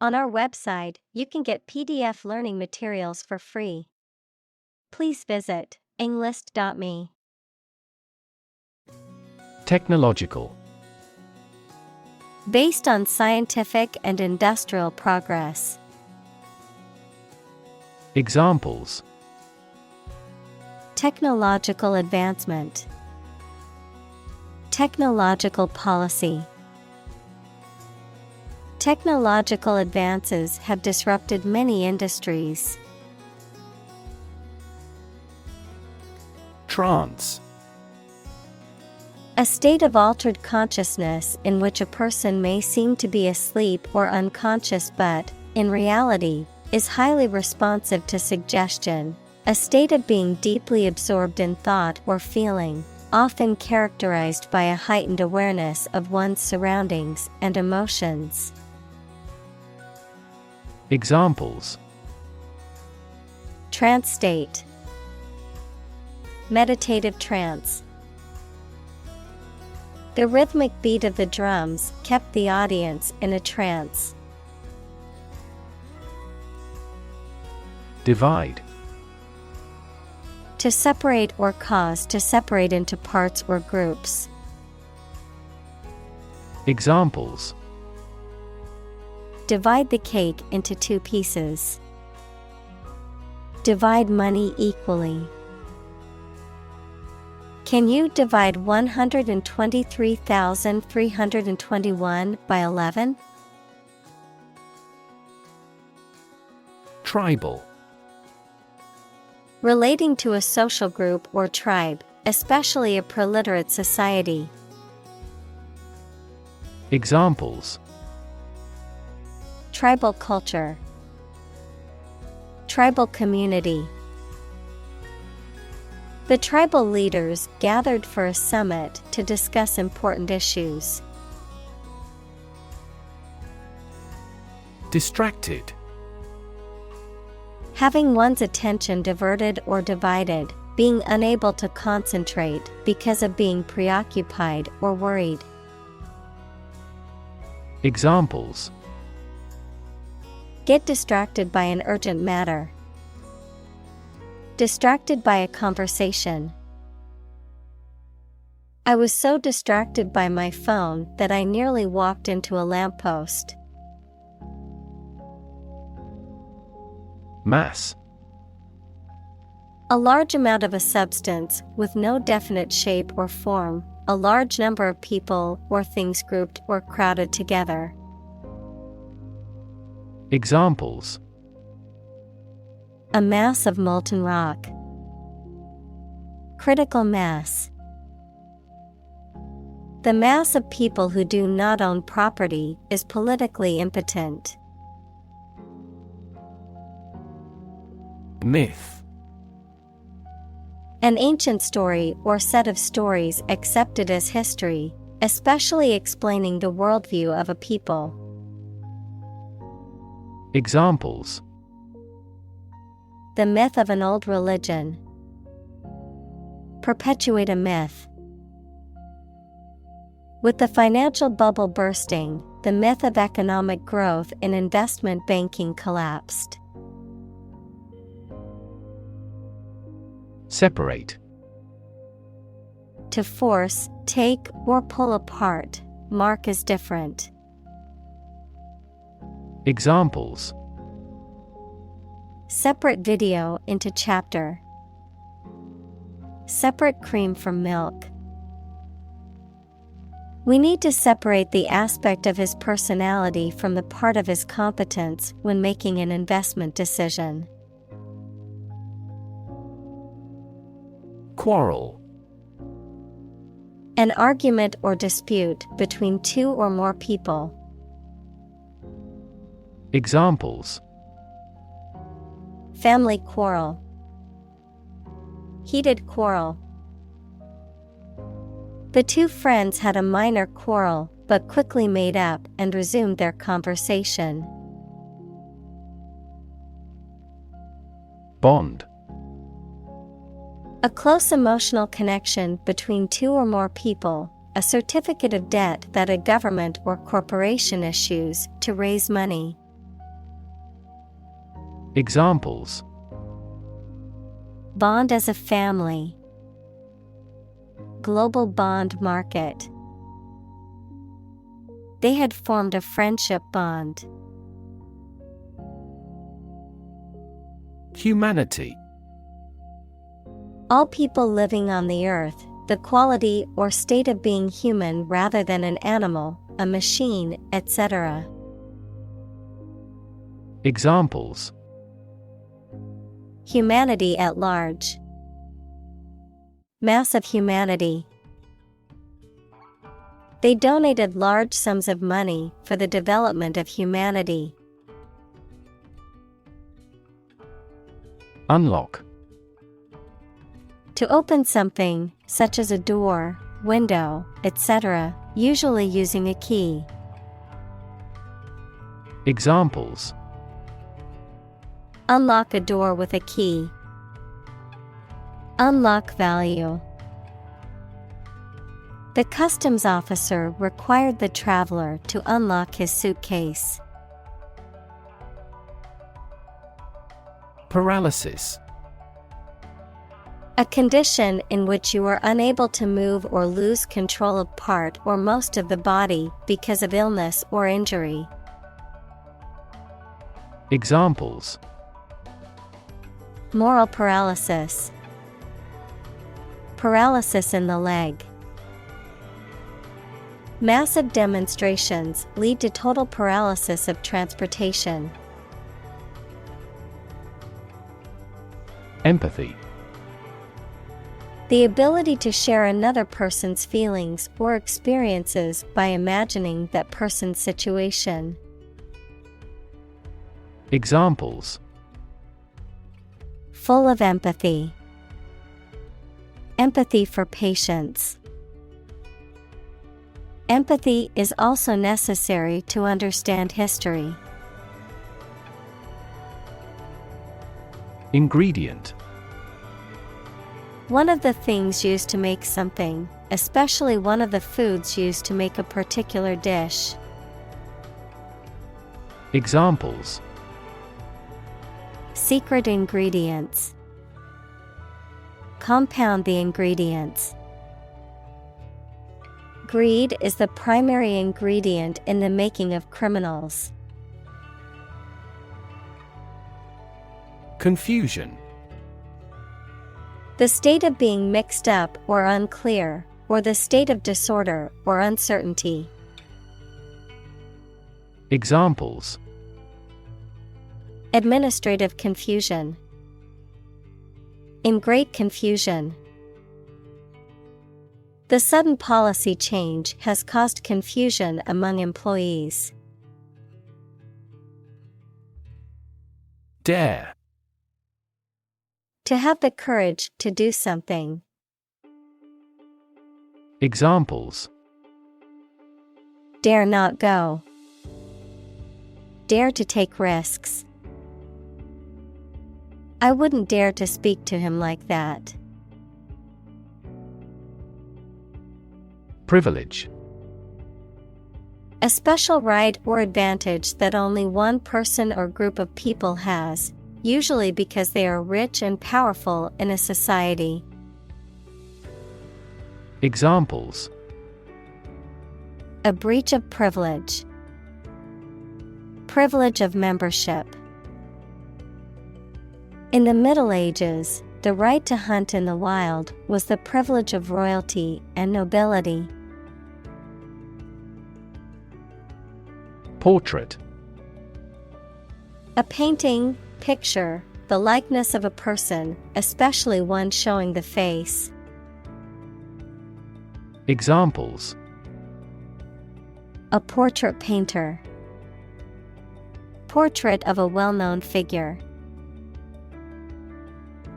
On our website, you can get PDF learning materials for free. Please visit englist.me. Technological. Based on scientific and industrial progress. Examples: Technological advancement. Technological policy. Technological advances have disrupted many industries. Trance. A state of altered consciousness in which a person may seem to be asleep or unconscious but, in reality, is highly responsive to suggestion. A state of being deeply absorbed in thought or feeling, often characterized by a heightened awareness of one's surroundings and emotions. Examples: Trance state. Meditative trance. The rhythmic beat of the drums kept the audience in a trance. Divide. To separate or cause to separate into parts or groups. Examples: Divide the cake into 2 pieces. Divide money equally. Can you divide 123,321 by 11? Tribal. Relating to a social group or tribe, especially a preliterate society. Examples: Tribal culture. Tribal community. The tribal leaders gathered for a summit to discuss important issues. Distracted. Having one's attention diverted or divided, being unable to concentrate because of being preoccupied or worried. Examples: Get distracted by an urgent matter. Distracted by a conversation. I was so distracted by my phone that I nearly walked into a lamppost. Mass. A large amount of a substance with no definite shape or form, a large number of people or things grouped or crowded together. Examples: A mass of molten rock. Critical mass. The mass of people who do not own property is politically impotent. Myth. An ancient story or set of stories accepted as history, especially explaining the worldview of a people. Examples: The myth of an old religion. Perpetuate a myth. With the financial bubble bursting, the myth of economic growth in investment banking collapsed. Separate. To force, take, or pull apart, mark as different. Examples: Separate video into chapter. Separate cream from milk. We need to separate the aspect of his personality from the part of his competence when making an investment decision. Quarrel. An argument or dispute between 2 or more people. Examples: Family quarrel. Heated quarrel. The 2 friends had a minor quarrel, but quickly made up and resumed their conversation. Bond. A close emotional connection between 2 or more people, a certificate of debt that a government or corporation issues to raise money. Examples: bond as a family, global bond market. They had formed a friendship bond. Humanity. All people living on the earth, the quality or state of being human rather than an animal, a machine, etc. Examples: humanity at large, mass of humanity. They donated large sums of money for the development of humanity. Unlock. To open something, such as a door, window, etc., usually using a key. Examples: unlock a door with a key. Unlock value. The customs officer required the traveler to unlock his suitcase. Paralysis. A condition in which you are unable to move or lose control of part or most of the body because of illness or injury. Examples: moral paralysis, paralysis in the leg. Massive demonstrations lead to total paralysis of transportation. Empathy. The ability to share another person's feelings or experiences by imagining that person's situation. Examples: full of empathy. Empathy for patients. Empathy is also necessary to understand history. Ingredient. One of the things used to make something, especially one of the foods used to make a particular dish. Examples: secret ingredients. Compound the ingredients. Greed is the primary ingredient in the making of criminals. Confusion. The state of being mixed up or unclear, or the state of disorder or uncertainty. Examples: administrative confusion. In great confusion. The sudden policy change has caused confusion among employees. Dare. To have the courage to do something. Examples: dare not go. Dare to take risks. I wouldn't dare to speak to him like that. Privilege. A special right or advantage that only one person or group of people has, usually because they are rich and powerful in a society. Examples: a breach of privilege. Privilege of membership. In the Middle Ages, the right to hunt in the wild was the privilege of royalty and nobility. Portrait. A painting, picture, the likeness of a person, especially one showing the face. Examples: a portrait painter. Portrait of a well-known figure.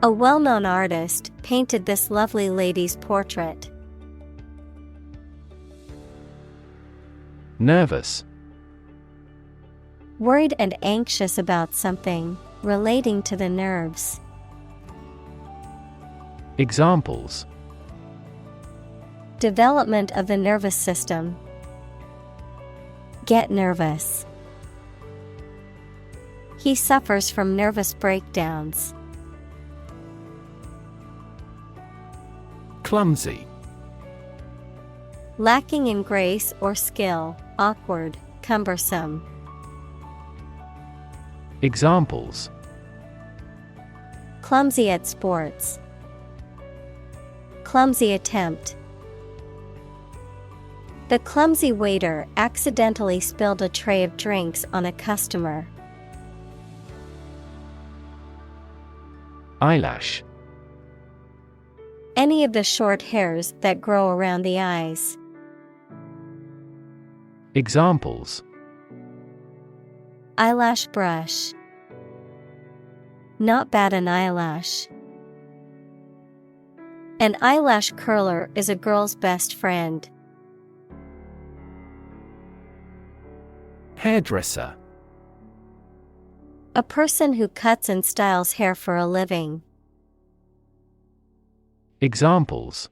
A well-known artist painted this lovely lady's portrait. Nervous. Worried and anxious about something, relating to the nerves. Examples: development of the nervous system. Get nervous. He suffers from nervous breakdowns. Clumsy. Lacking in grace or skill, awkward, cumbersome. Examples: Clumsy at sports. Clumsy attempt. The clumsy waiter accidentally spilled a tray of drinks on a customer. Eyelash. Any of the short hairs that grow around the eyes. Examples: Eyelash brush. Not bat an eyelash. An eyelash curler is a girl's best friend. Hairdresser. A person who cuts and styles hair for a living. Examples: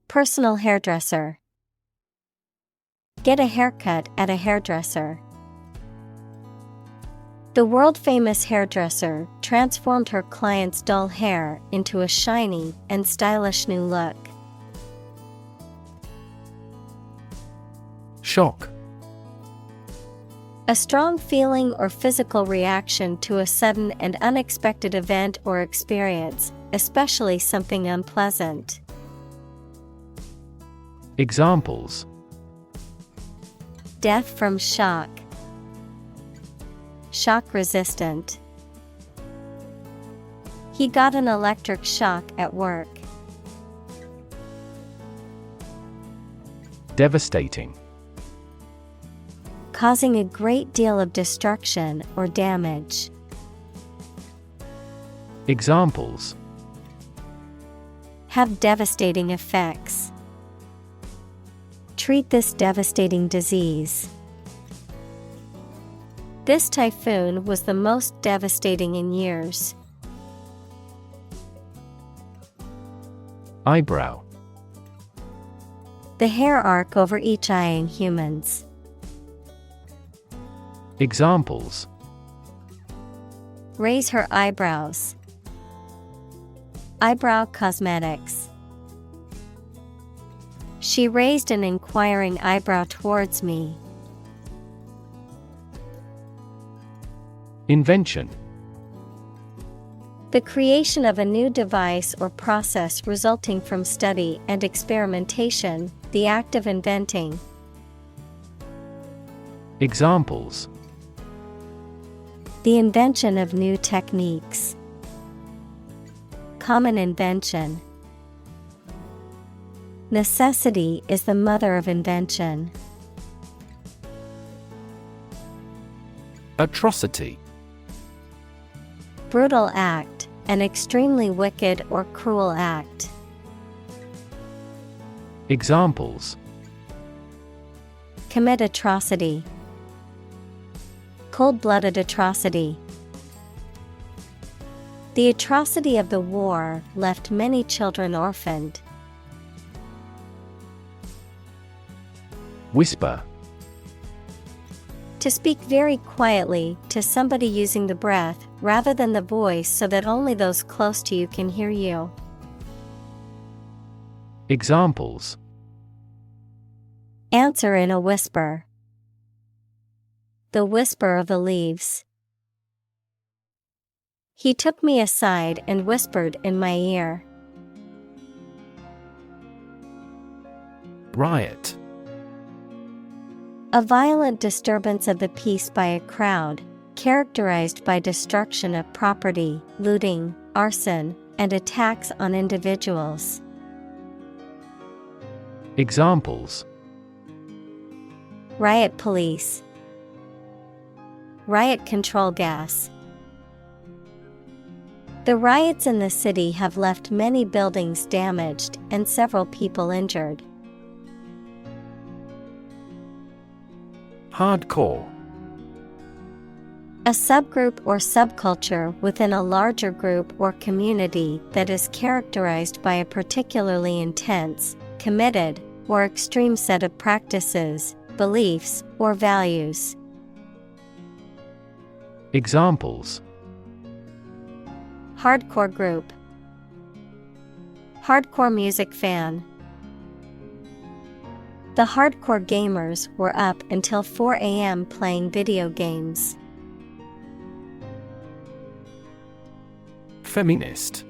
Personal hairdresser. Get a haircut at a hairdresser. The world-famous hairdresser transformed her client's dull hair into a shiny and stylish new look. Shock. A strong feeling or physical reaction to a sudden and unexpected event or experience, especially something unpleasant. Examples: Death from shock. Shock resistant. He got an electric shock at work. Devastating. Causing a great deal of destruction or damage. Examples: Have devastating effects. Treat this devastating disease. This typhoon was the most devastating in years. Eyebrow. The hair arc over each eye in humans. Examples: Raise her eyebrows. Eyebrow cosmetics. She raised an inquiring eyebrow towards me. Invention. The creation of a new device or process resulting from study and experimentation, the act of inventing. Examples: The invention of new techniques. Common invention. Necessity is the mother of invention. Atrocity. Brutal act, an extremely wicked or cruel act. Examples: Commit atrocity. Cold-blooded atrocity. The atrocity of the war left many children orphaned. Whisper. To speak very quietly to somebody using the breath rather than the voice so that only those close to you can hear you. Examples: Answer in a whisper. The whisper of the leaves. He took me aside and whispered in my ear. Riot. A violent disturbance of the peace by a crowd, characterized by destruction of property, looting, arson, and attacks on individuals. Examples: Riot police. Riot control gas. The riots in the city have left many buildings damaged and several people injured. Hardcore. A subgroup or subculture within a larger group or community that is characterized by a particularly intense, committed, or extreme set of practices, beliefs, or values. Examples: hardcore group, hardcore music fan. The hardcore gamers were up until 4 a.m. playing video games. Feminist.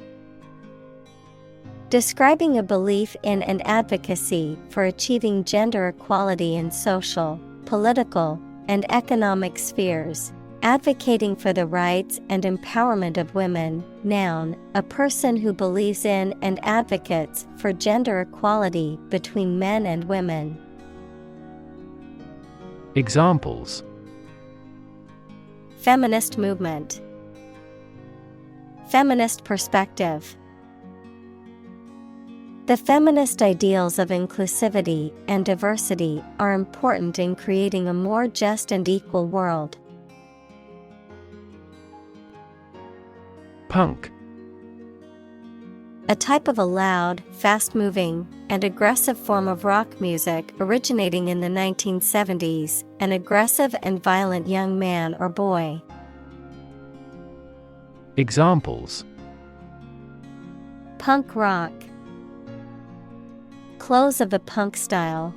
Describing a belief in and advocacy for achieving gender equality in social, political, and economic spheres, advocating for the rights and empowerment of women. Noun, a person who believes in and advocates for gender equality between men and women. Examples: feminist movement, feminist perspective. The feminist ideals of inclusivity and diversity are important in creating a more just and equal world. Punk. A type of a loud, fast-moving, and aggressive form of rock music originating in the 1970s, an aggressive and violent young man or boy. Examples: punk rock, clothes of the punk style.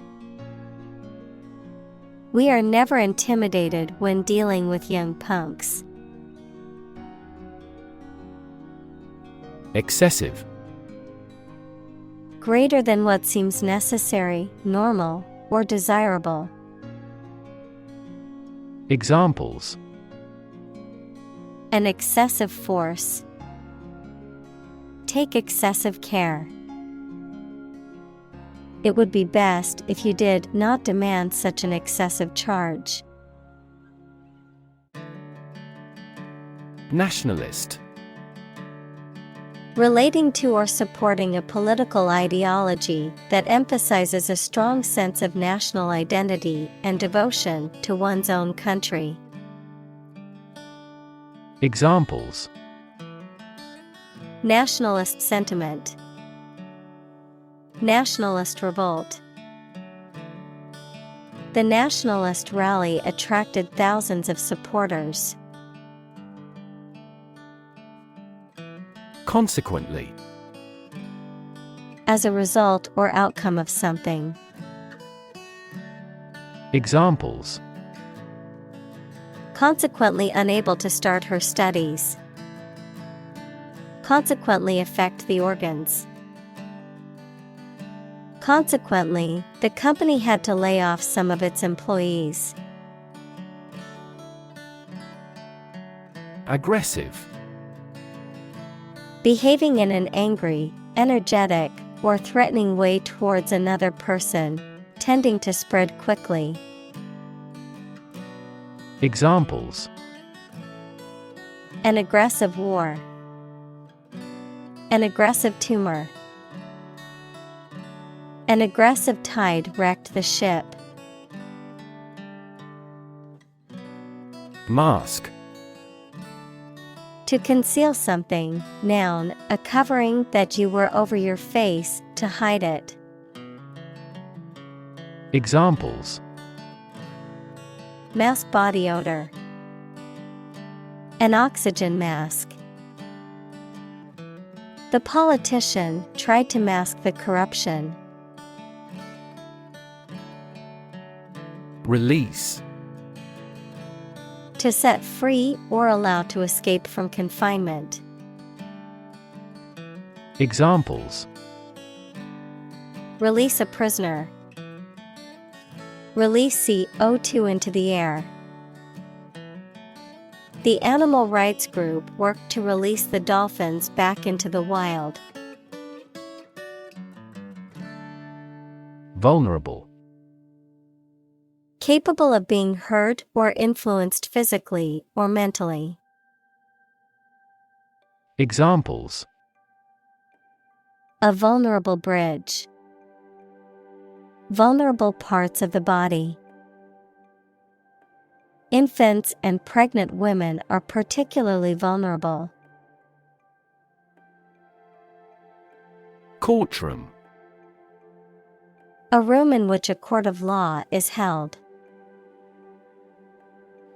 We are never intimidated when dealing with young punks. Excessive. Greater than what seems necessary, normal, or desirable. Examples: an excessive force, take excessive care. It would be best if you did not demand such an excessive charge. Nationalist. Relating to or supporting a political ideology that emphasizes a strong sense of national identity and devotion to one's own country. Examples: nationalist sentiment, nationalist revolt. The nationalist rally attracted thousands of supporters. Consequently. As a result or outcome of something. Examples: consequently unable to start her studies. Consequently affect the organs. Consequently, the company had to lay off some of its employees. Aggressive. Behaving in an angry, energetic, or threatening way towards another person, tending to spread quickly. Examples: an aggressive war. An aggressive tumor. An aggressive tide wrecked the ship. Mask. To conceal something, noun, a covering that you wear over your face to hide it. Examples: mask body odor. An oxygen mask. The politician tried to mask the corruption. Release. To set free or allow to escape from confinement. Examples: release a prisoner. Release CO2 into the air. The animal rights group worked to release the dolphins back into the wild. Vulnerable. Capable of being hurt or influenced physically or mentally. Examples: a vulnerable bridge. Vulnerable parts of the body. Infants and pregnant women are particularly vulnerable. Courtroom. A room in which a court of law is held.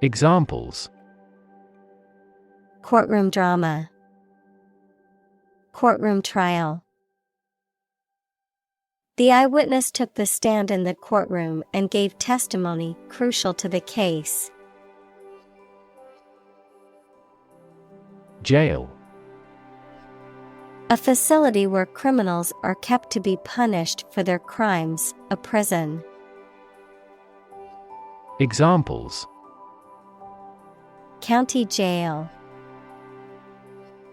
Examples: Courtroom drama. Courtroom trial. The eyewitness took the stand in the courtroom and gave testimony crucial to the case. Jail. A facility where criminals are kept to be punished for their crimes, a prison. Examples: County jail.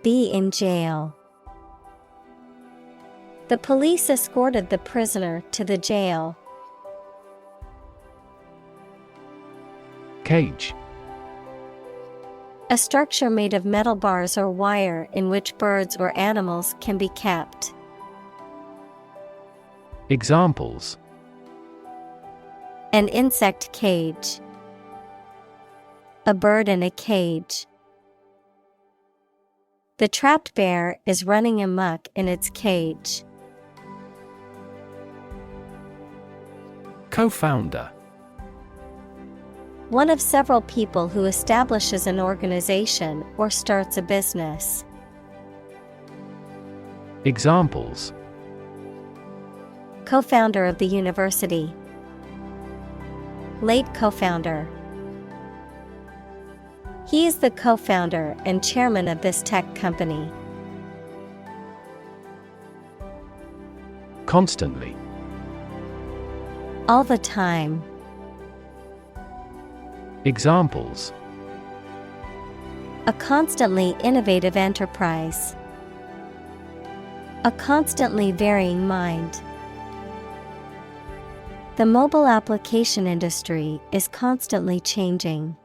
Be in jail. The police escorted the prisoner to the jail. Cage. A structure made of metal bars or wire in which birds or animals can be kept. Examples: An insect cage. A bird in a cage. The trapped bear is running amok in its cage. Co-founder. One of several people who establishes an organization or starts a business. Examples: Co-founder of the university. Late co-founder. He is the co-founder and chairman of this tech company. Constantly. All the time. Examples: A constantly innovative enterprise. A constantly varying mind. The mobile application industry is constantly changing.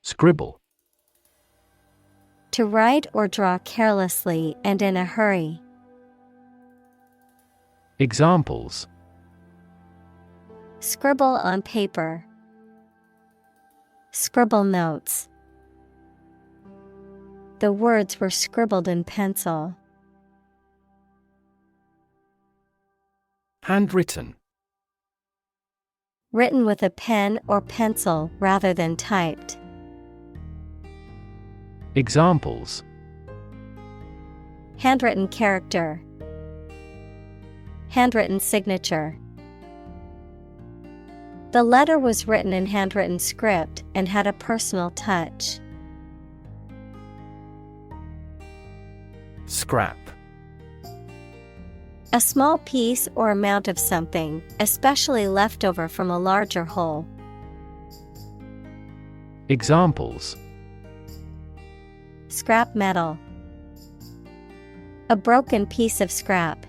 Scribble. To write or draw carelessly and in a hurry. Examples: Scribble on paper. Scribble notes. The words were scribbled in pencil. Handwritten. Written with a pen or pencil rather than typed. Examples: Handwritten character. Handwritten signature. The letter was written in handwritten script and had a personal touch. Scrap. A small piece or amount of something, especially leftover from a larger whole. Examples: Scrap metal. A broken piece of scrap.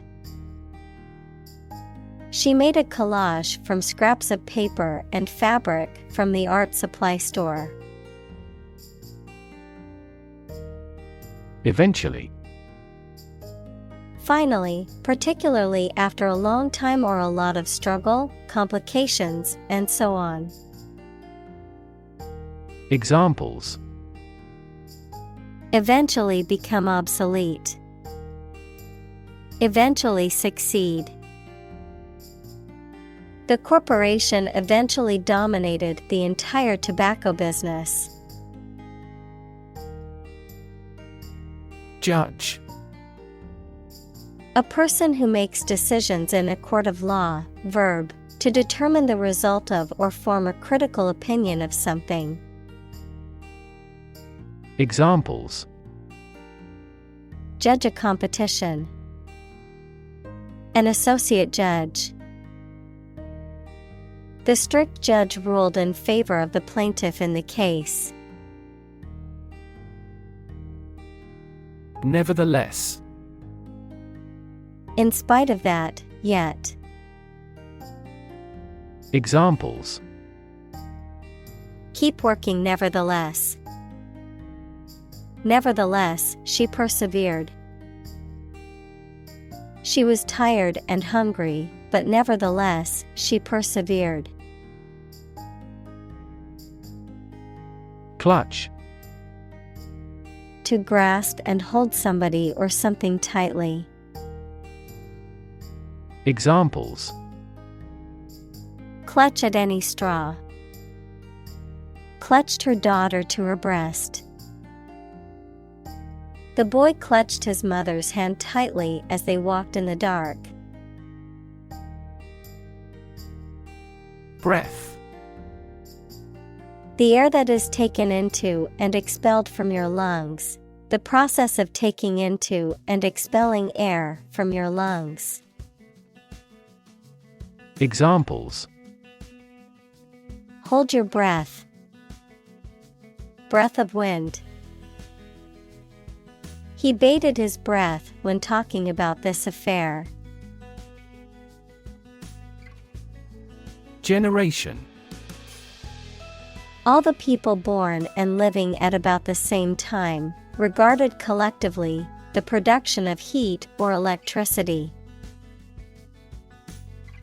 She made a collage from scraps of paper and fabric from the art supply store. Eventually. Finally, particularly after a long time or a lot of struggle, complications, and so on. Examples: Eventually become obsolete. Eventually succeed. The corporation eventually dominated the entire tobacco business. Judge. A person who makes decisions in a court of law. Verb, to determine the result of or form a critical opinion of something. Examples: Judge a competition. An associate judge. The strict judge ruled in favor of the plaintiff in the case. Nevertheless. In spite of that, yet. Examples: Keep working nevertheless. Nevertheless, she persevered. She was tired and hungry, but nevertheless, she persevered. Clutch. To grasp and hold somebody or something tightly. Examples: Clutch at any straw. clutched her daughter to her breast. The boy clutched his mother's hand tightly as they walked in the dark. Breath. The air that is taken into and expelled from your lungs. The process of taking into and expelling air from your lungs. Examples: hold your breath. Breath of wind. He bated his breath when talking about this affair. Generation. All the people born and living at about the same time, regarded collectively, the production of heat or electricity.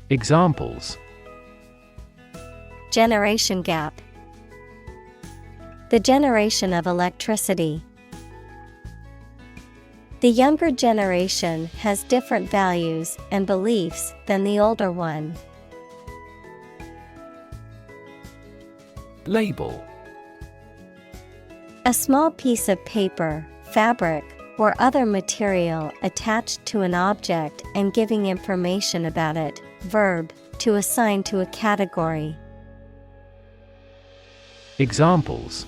Examples: generation gap. The generation of electricity. The younger generation has different values and beliefs than the older one. Label. A small piece of paper, fabric, or other material attached to an object and giving information about it. Verb, to assign to a category. Examples: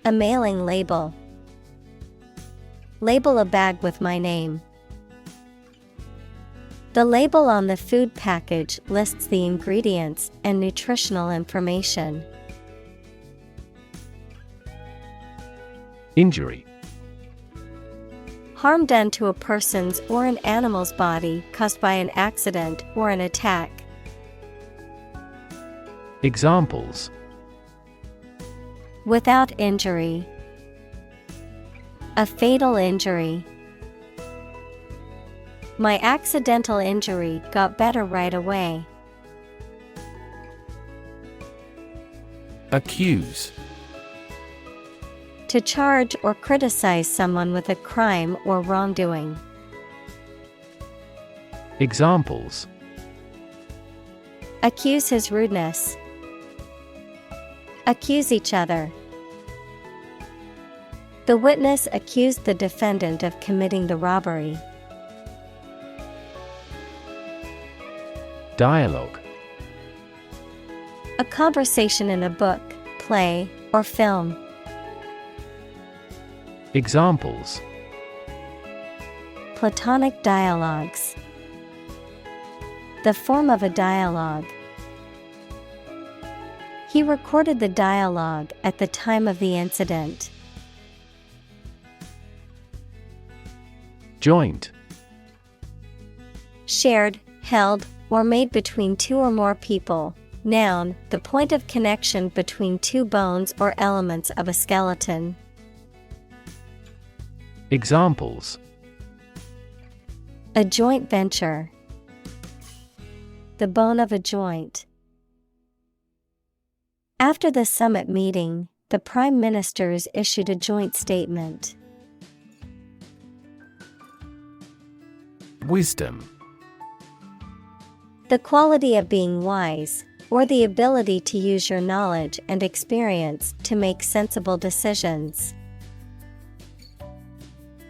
a mailing label. Label a bag with my name. The label on the food package lists the ingredients and nutritional information. Injury. Harm done to a person's or an animal's body caused by an accident or an attack. Examples: without injury. A fatal injury. My accidental injury got better right away. Accuse. To charge or criticize someone with a crime or wrongdoing. Examples: accuse his rudeness. Accuse each other. The witness accused the defendant of committing the robbery. Dialogue. A conversation in a book, play, or film. Examples: Platonic dialogues. The form of a dialogue. He recorded the dialogue at the time of the incident. Joint. Shared, held, or made between two or more people. Noun, the point of connection between two bones or elements of a skeleton. Examples: a joint venture. The bone of a joint. After the summit meeting, the prime ministers issued a joint statement. Wisdom. The quality of being wise, or the ability to use your knowledge and experience to make sensible decisions.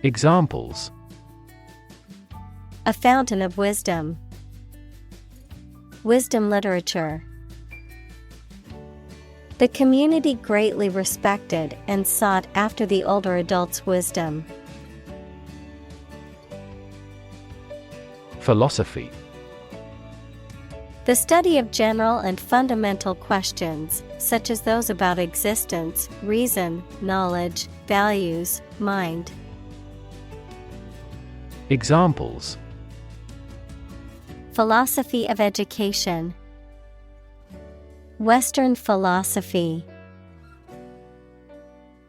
Examples: a fountain of wisdom. Wisdom literature. The community greatly respected and sought after the older adult's wisdom. Philosophy. The study of general and fundamental questions, such as those about existence, reason, knowledge, values, mind. Examples: philosophy of education. Western philosophy.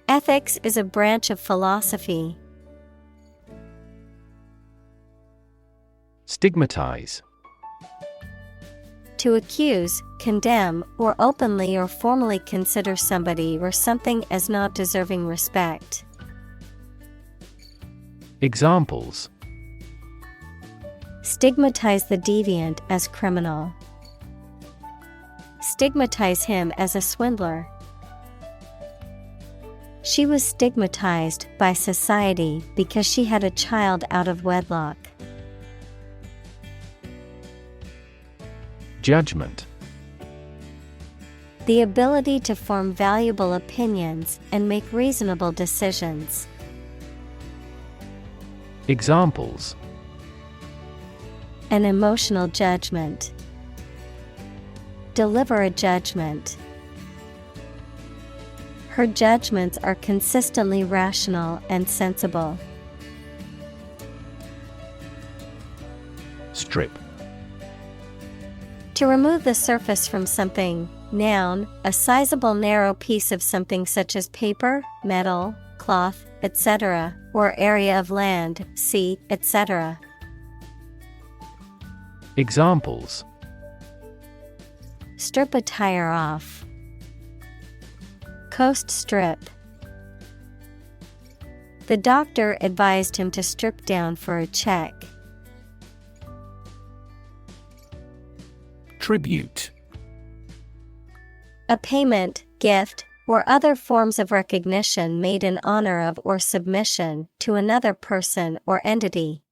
Ethics is a branch of philosophy. Stigmatize. To accuse, condemn, or openly or formally consider somebody or something as not deserving respect. Examples: stigmatize the deviant as criminal. Stigmatize him as a swindler. She was stigmatized by society because she had a child out of wedlock. Judgment. The ability to form valuable opinions and make reasonable decisions. Examples: An emotional judgment. Deliver a judgment. Her judgments are consistently rational and sensible. Strip. To remove the surface from something. Noun, a sizable narrow piece of something such as paper, metal, cloth, etc., or area of land, sea, etc. Examples: Strip a tire off. Coast strip. The doctor advised him to strip down for a check. Tribute. A payment, gift, or other forms of recognition made in honor of or submission to another person or entity.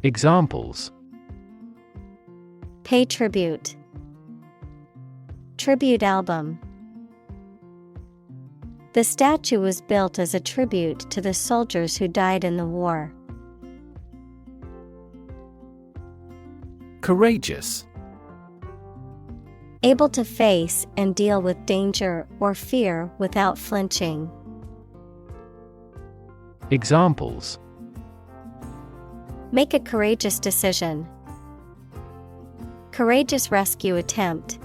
Examples: Pay tribute. Tribute album. The statue was built as a tribute to the soldiers who died in the war. Courageous. Able to face and deal with danger or fear without flinching. Examples: Make a courageous decision. Courageous rescue attempt.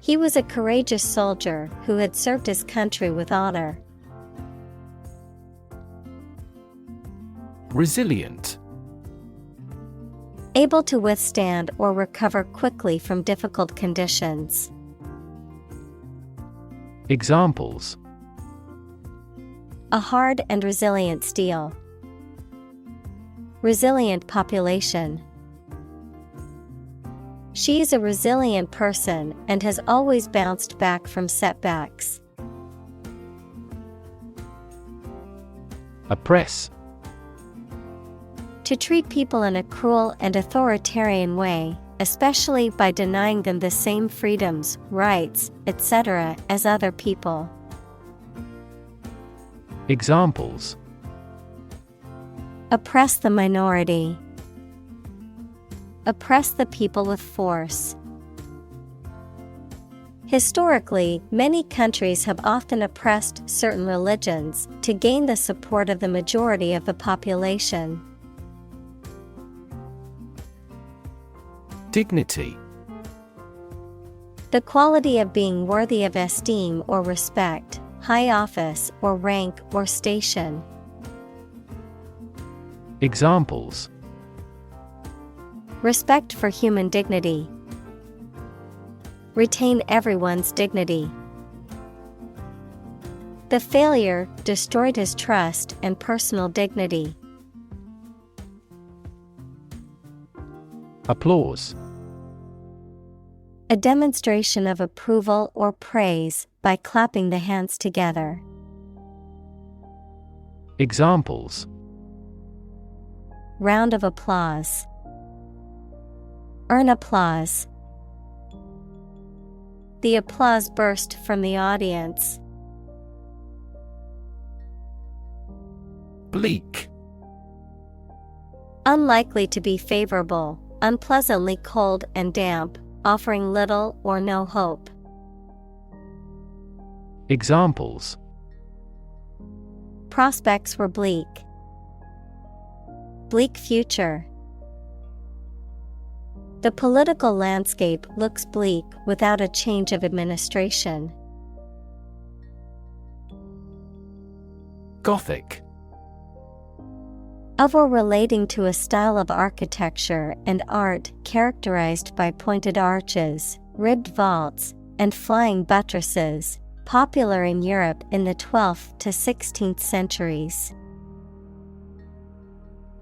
He was a courageous soldier who had served his country with honor. Resilient. Able to withstand or recover quickly from difficult conditions. Examples: A hard and resilient steel. Resilient population. She is a resilient person and has always bounced back from setbacks. Oppress. To treat people in a cruel and authoritarian way, especially by denying them the same freedoms, rights, etc. as other people. Examples: Oppress the minority. Oppress the people with force. Historically, many countries have often oppressed certain religions to gain the support of the majority of the population. Dignity. The quality of being worthy of esteem or respect, high office or rank or station. Examples: Respect for human dignity. Retain everyone's dignity. The failure destroyed his trust and personal dignity. Applause. A demonstration of approval or praise by clapping the hands together. Examples: Round of applause. Earn applause. The applause burst from the audience. Bleak. Unlikely to be favorable, unpleasantly cold and damp, offering little or no hope. Examples: Prospects were bleak. Bleak future. The political landscape looks bleak without a change of administration. Gothic. Of or relating to a style of architecture and art characterized by pointed arches, ribbed vaults, and flying buttresses, popular in Europe in the 12th to 16th centuries.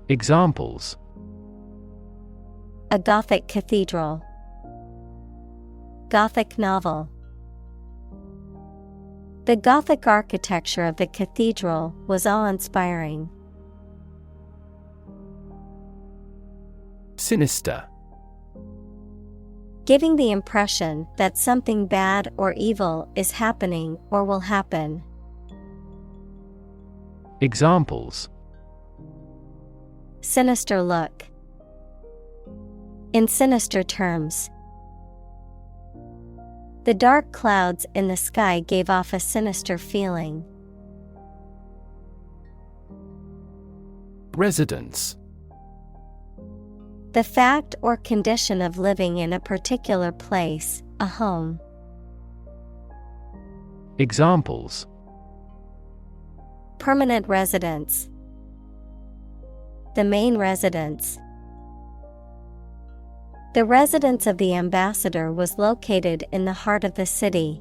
Examples: A Gothic cathedral. Gothic novel. The Gothic architecture of the cathedral was awe-inspiring. Sinister. Giving the impression that something bad or evil is happening or will happen. Examples: Sinister look. In sinister terms. The dark clouds in the sky gave off a sinister feeling. Residence. The fact or condition of living in a particular place, a home. Examples: Permanent residence. The main residence. The residence of the ambassador was located in the heart of the city.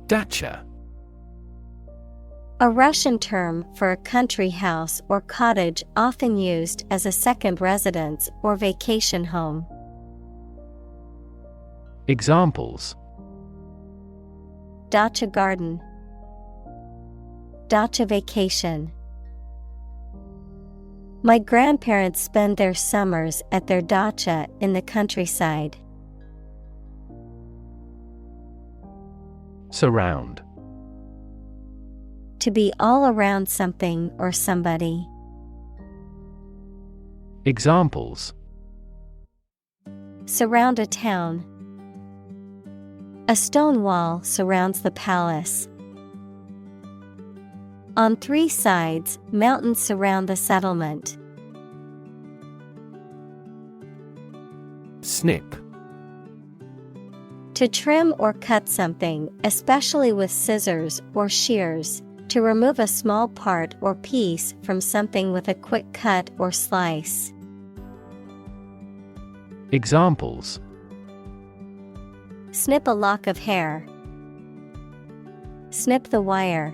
Dacha. A Russian term for a country house or cottage often used as a second residence or vacation home. Examples: Dacha garden. Dacha vacation. My grandparents spend their summers at their dacha in the countryside. Surround. To be all around something or somebody. Examples: Surround a town. A stone wall surrounds the palace. On 3 sides, mountains surround the settlement. Snip. To trim or cut something, especially with scissors or shears, to remove a small part or piece from something with a quick cut or slice. Examples: Snip a lock of hair. Snip the wire.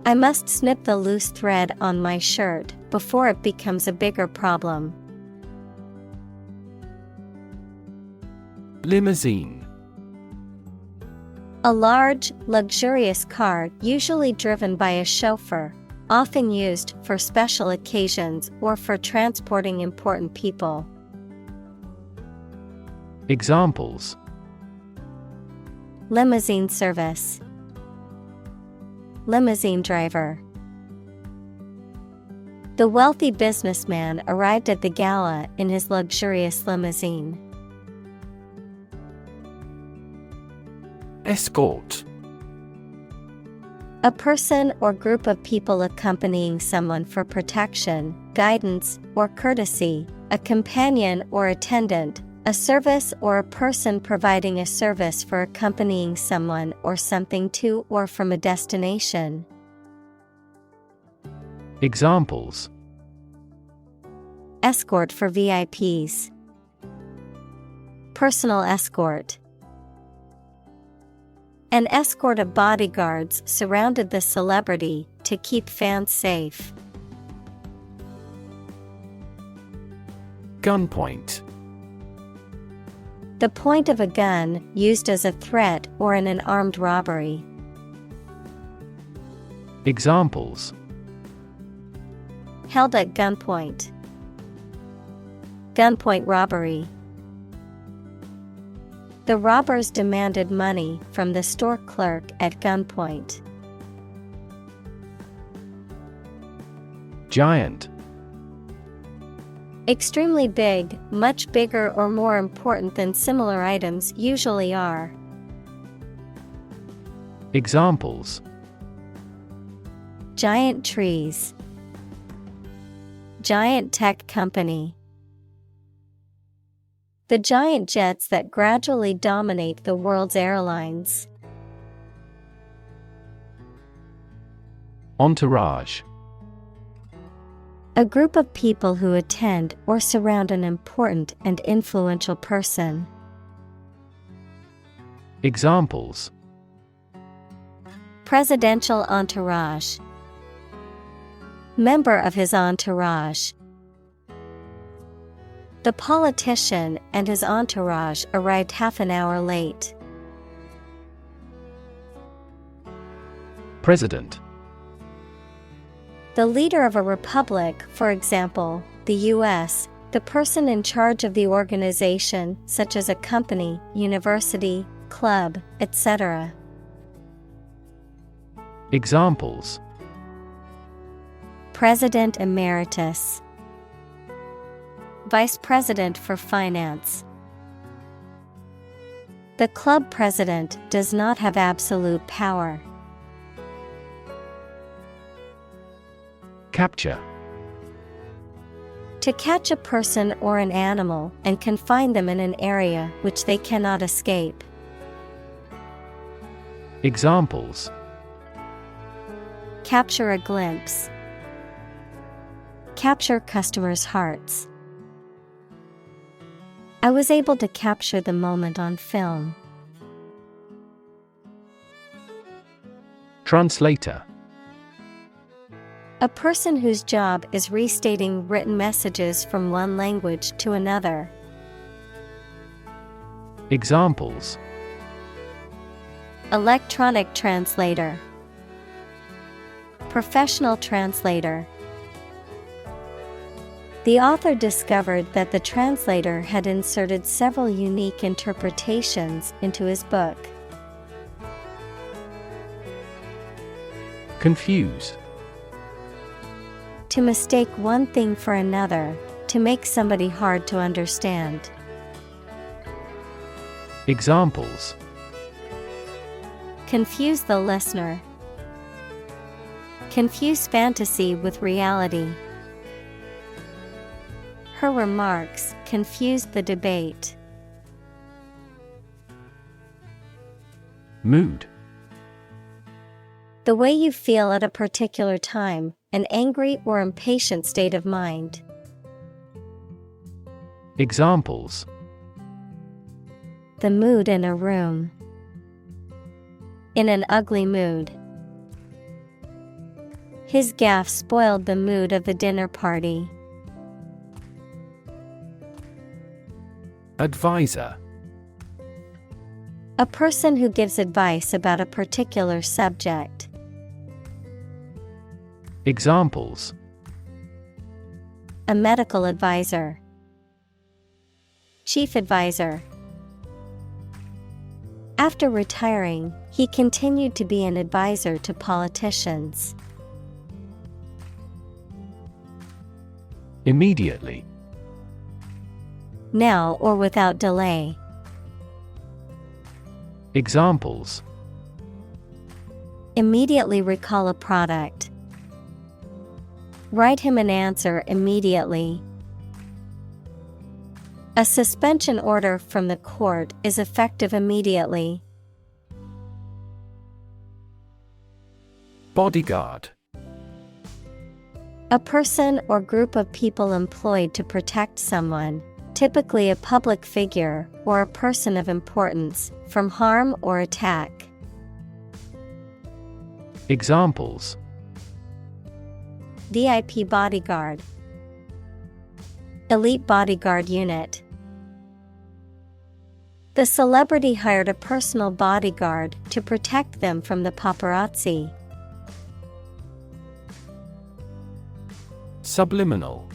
I must snip the loose thread on my shirt before it becomes a bigger problem. Limousine. A large, luxurious car usually driven by a chauffeur, often used for special occasions or for transporting important people. Examples: Limousine service. Limousine driver. The wealthy businessman arrived at the gala in his luxurious limousine. Escort. A person or group of people accompanying someone for protection, guidance, or courtesy, a companion or attendant, a service or a person providing a service for accompanying someone or something to or from a destination. Examples: Escort for VIPs. Personal escort. An escort of bodyguards surrounded the celebrity to keep fans safe. Gunpoint. The point of a gun used as a threat or in an armed robbery. Examples: Held at gunpoint. Gunpoint robbery. The robbers demanded money from the store clerk at gunpoint. Giant. Extremely big, much bigger or more important than similar items usually are. Examples: Giant trees. Giant tech company. The giant jets that gradually dominate the world's airlines. Entourage. A group of people who attend or surround an important and influential person. Examples: Presidential entourage. Member of his entourage. The politician and his entourage arrived half an hour late. President. The leader of a republic, for example, the U.S., the person in charge of the organization, such as a company, university, club, etc. Examples: President Emeritus, Vice President for Finance. The club president does not have absolute power. Capture. To catch a person or an animal and confine them in an area which they cannot escape. Examples: Capture a glimpse. Capture customers' hearts. I was able to capture the moment on film. Translator. A person whose job is restating written messages from one language to another. Examples: Electronic translator, professional translator. The author discovered that the translator had inserted several unique interpretations into his book. Confuse. To mistake one thing for another, to make somebody hard to understand. Examples: Confuse the listener. Confuse fantasy with reality. Her remarks confused the debate. Mood. The way you feel at a particular time, an angry or impatient state of mind. Examples: The mood in a room. In an ugly mood. His gaffe spoiled the mood of the dinner party. Advisor. A person who gives advice about a particular subject. Examples: A medical advisor. Chief advisor. After retiring, he continued to be an advisor to politicians. Immediately. Now or without delay. Examples: Immediately recall a product. Write him an answer immediately. A suspension order from the court is effective immediately. Bodyguard. A person or group of people employed to protect someone, typically a public figure or a person of importance, from harm or attack. Examples: VIP bodyguard. Elite bodyguard unit. The celebrity hired a personal bodyguard to protect them from the paparazzi. Subliminal.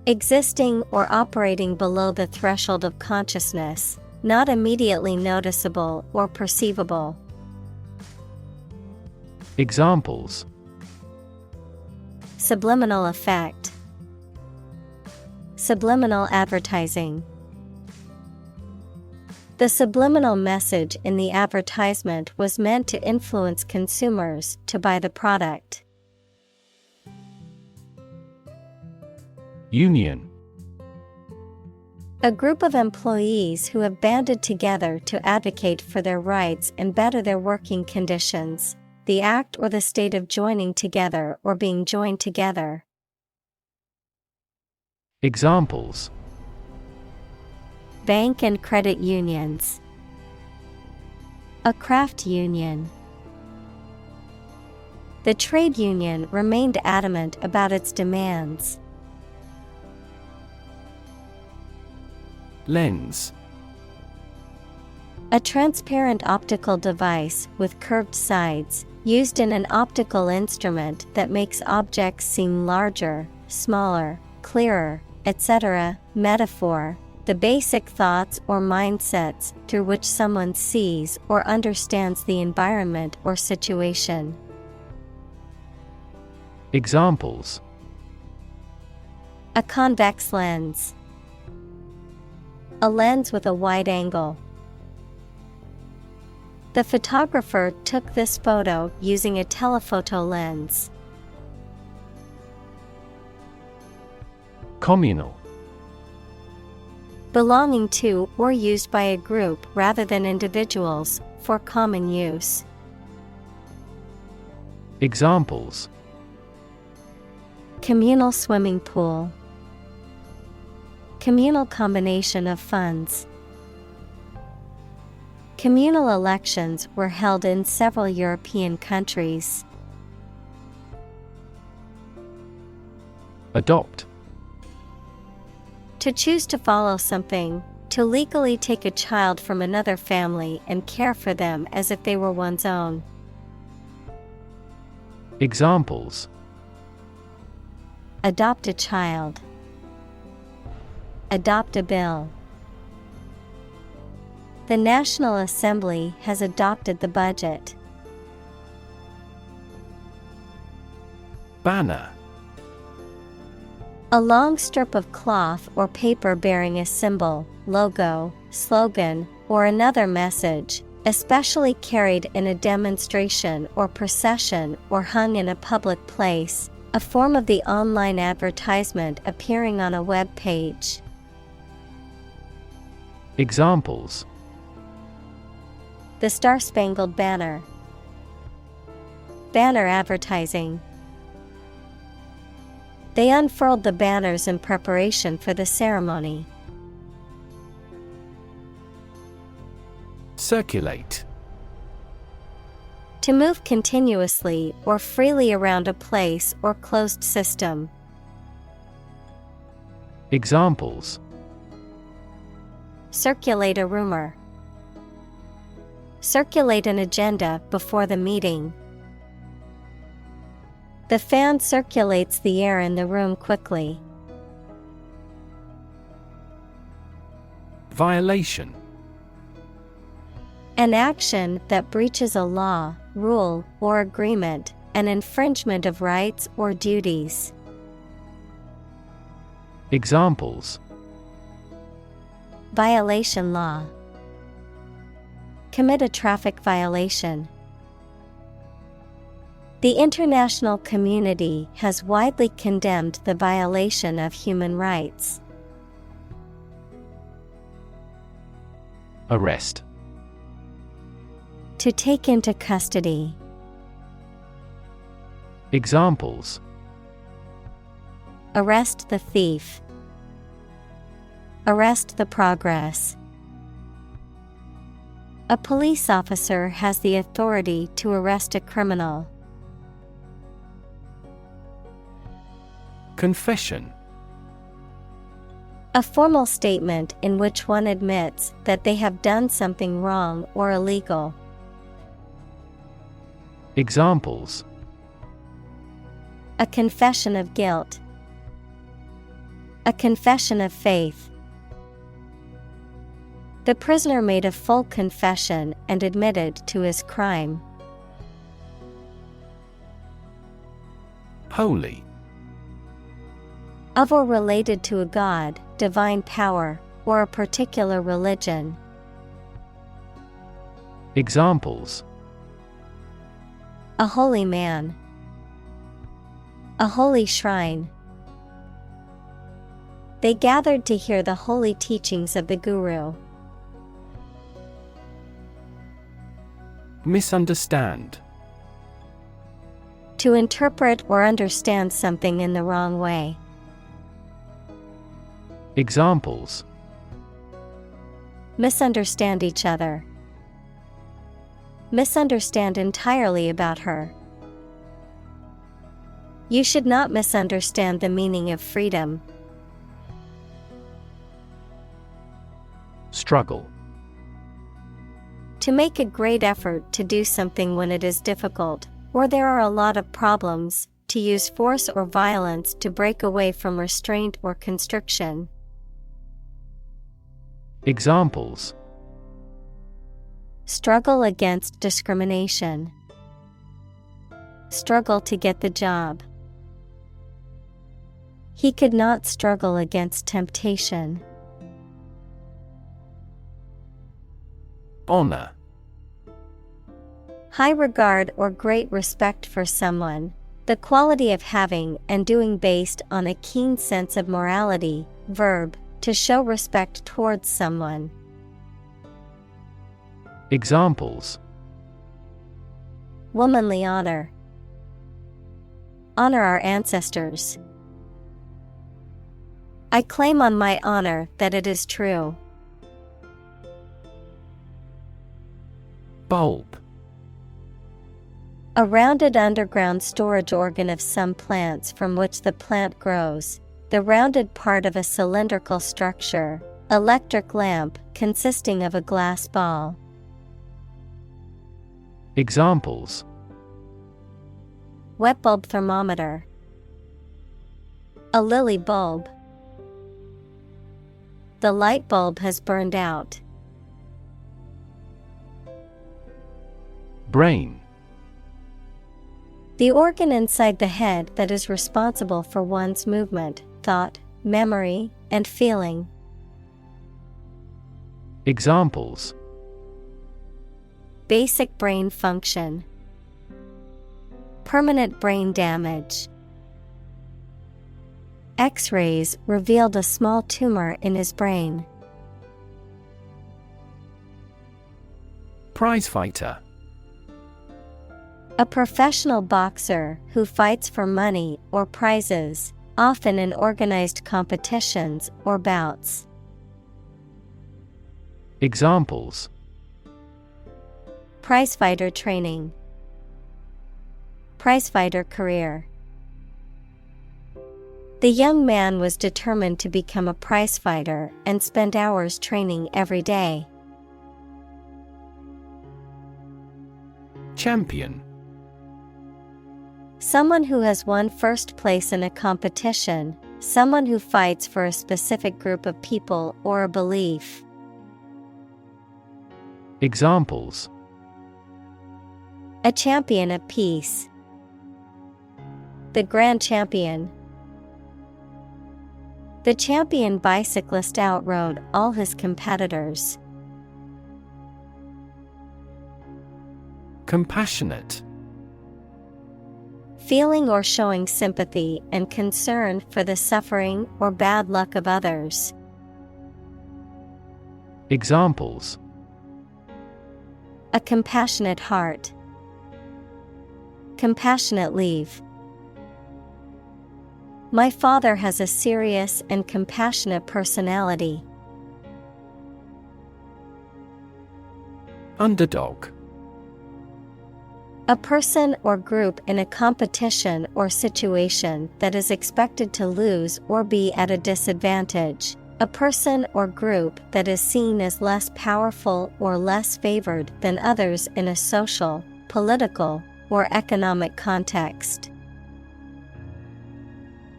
Existing or operating below the threshold of consciousness, not immediately noticeable or perceivable. Examples: Subliminal effect. Subliminal advertising. The subliminal message in the advertisement was meant to influence consumers to buy the product. Union. A group of employees who have banded together to advocate for their rights and better their working conditions. The act or the state of joining together or being joined together. Examples: Bank and credit unions. A craft union. The trade union remained adamant about its demands. Lens. A transparent optical device with curved sides, used in an optical instrument that makes objects seem larger, smaller, clearer, etc. Metaphor: the basic thoughts or mindsets through which someone sees or understands the environment or situation. Examples: a convex lens, a lens with a wide angle. The photographer took this photo using a telephoto lens. Communal. Belonging to or used by a group rather than individuals, for common use. Examples: communal swimming pool, communal combination of funds. Communal elections were held in several European countries. Adopt. To choose to follow something, to legally take a child from another family and care for them as if they were one's own. Examples: adopt a child, adopt a bill. The National Assembly has adopted the budget. Banner. A long strip of cloth or paper bearing a symbol, logo, slogan, or another message, especially carried in a demonstration or procession or hung in a public place, a form of the online advertisement appearing on a web page. Examples: the Star-Spangled Banner, banner advertising. They unfurled the banners in preparation for the ceremony. Circulate. To move continuously or freely around a place or closed system. Examples: circulate a rumor, circulate an agenda before the meeting. The fan circulates the air in the room quickly. Violation. An action that breaches a law, rule, or agreement, an infringement of rights or duties. Examples: violation law, commit a traffic violation. The international community has widely condemned the violation of human rights. Arrest. To take into custody. Examples: arrest the thief, arrest the progress. A police officer has the authority to arrest a criminal. Confession. A formal statement in which one admits that they have done something wrong or illegal. Examples: a confession of guilt, a confession of faith. The prisoner made a full confession and admitted to his crime. Holy. Of or related to a god, divine power, or a particular religion. Examples: a holy man, a holy shrine. They gathered to hear the holy teachings of the Guru. Misunderstand. To interpret or understand something in the wrong way. Examples: misunderstand each other, misunderstand entirely about her. You should not misunderstand the meaning of freedom. Struggle. To make a great effort to do something when it is difficult, or there are a lot of problems, to use force or violence to break away from restraint or constriction. Examples: struggle against discrimination, struggle to get the job. He could not struggle against temptation. Honor. High regard or great respect for someone, the quality of having and doing based on a keen sense of morality. Verb, to show respect towards someone. Examples: womanly honor, honor our ancestors. I claim on my honor that it is true. Bulb. A rounded underground storage organ of some plants from which the plant grows, the rounded part of a cylindrical structure. Electric lamp consisting of a glass ball. Examples: wet bulb thermometer, a lily bulb. The light bulb has burned out. Brain. The organ inside the head that is responsible for one's movement, thought, memory, and feeling. Examples: basic brain function, permanent brain damage. X-rays revealed a small tumor in his brain. Prizefighter. A professional boxer who fights for money or prizes, often in organized competitions or bouts. Examples: prizefighter training, prizefighter career. The young man was determined to become a prizefighter and spent hours training every day. Champion. Someone who has won first place in a competition, someone who fights for a specific group of people or a belief. Examples: a champion of peace, the grand champion. The champion bicyclist outrode all his competitors. Compassionate. Feeling or showing sympathy and concern for the suffering or bad luck of others. Examples: a compassionate heart, compassionate leave. My father has a serious and compassionate personality. Underdog. A person or group in a competition or situation that is expected to lose or be at a disadvantage. A person or group that is seen as less powerful or less favored than others in a social, political, or economic context.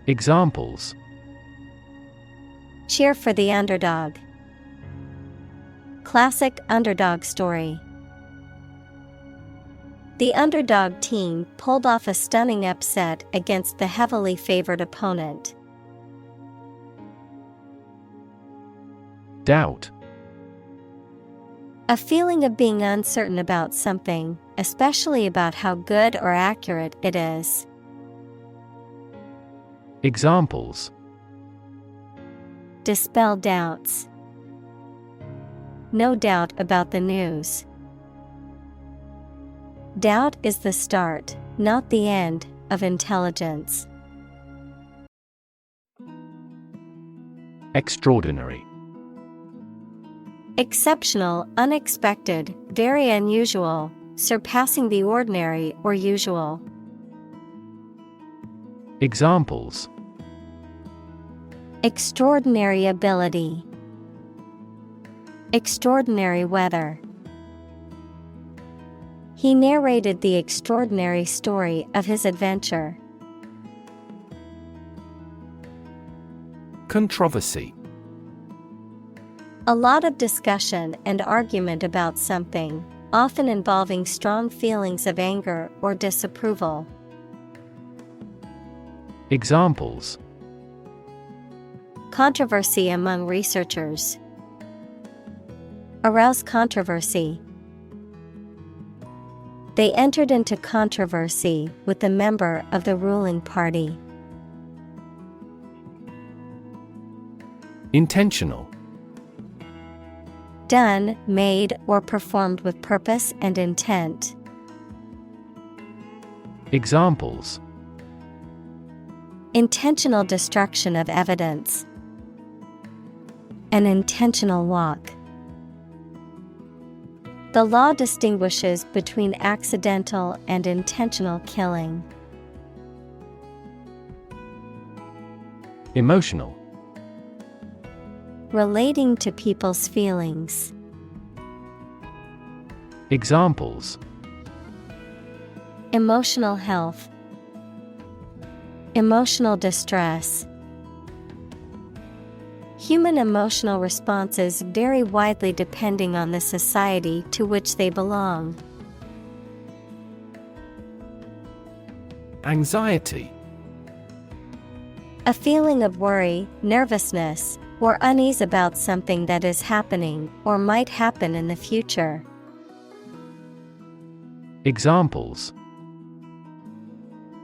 Examples: cheer for the underdog. Classic underdog story. The underdog team pulled off a stunning upset against the heavily favored opponent. Doubt. A feeling of being uncertain about something, especially about how good or accurate it is. Examples: dispel doubts. No doubt about the news. Doubt is the start, not the end, of intelligence. Extraordinary. Exceptional, unexpected, very unusual, surpassing the ordinary or usual. Examples: extraordinary ability, extraordinary weather. He narrated the extraordinary story of his adventure. Controversy. A lot of discussion and argument about something, often involving strong feelings of anger or disapproval. Examples: controversy among researchers, arouse controversy. They entered into controversy with a member of the ruling party. Intentional. Done, made, or performed with purpose and intent. Examples: intentional destruction of evidence, an intentional walk. The law distinguishes between accidental and intentional killing. Emotional. Relating to people's feelings. Examples: emotional health, emotional distress. Human emotional responses vary widely depending on the society to which they belong. Anxiety. A feeling of worry, nervousness, or unease about something that is happening or might happen in the future. Examples: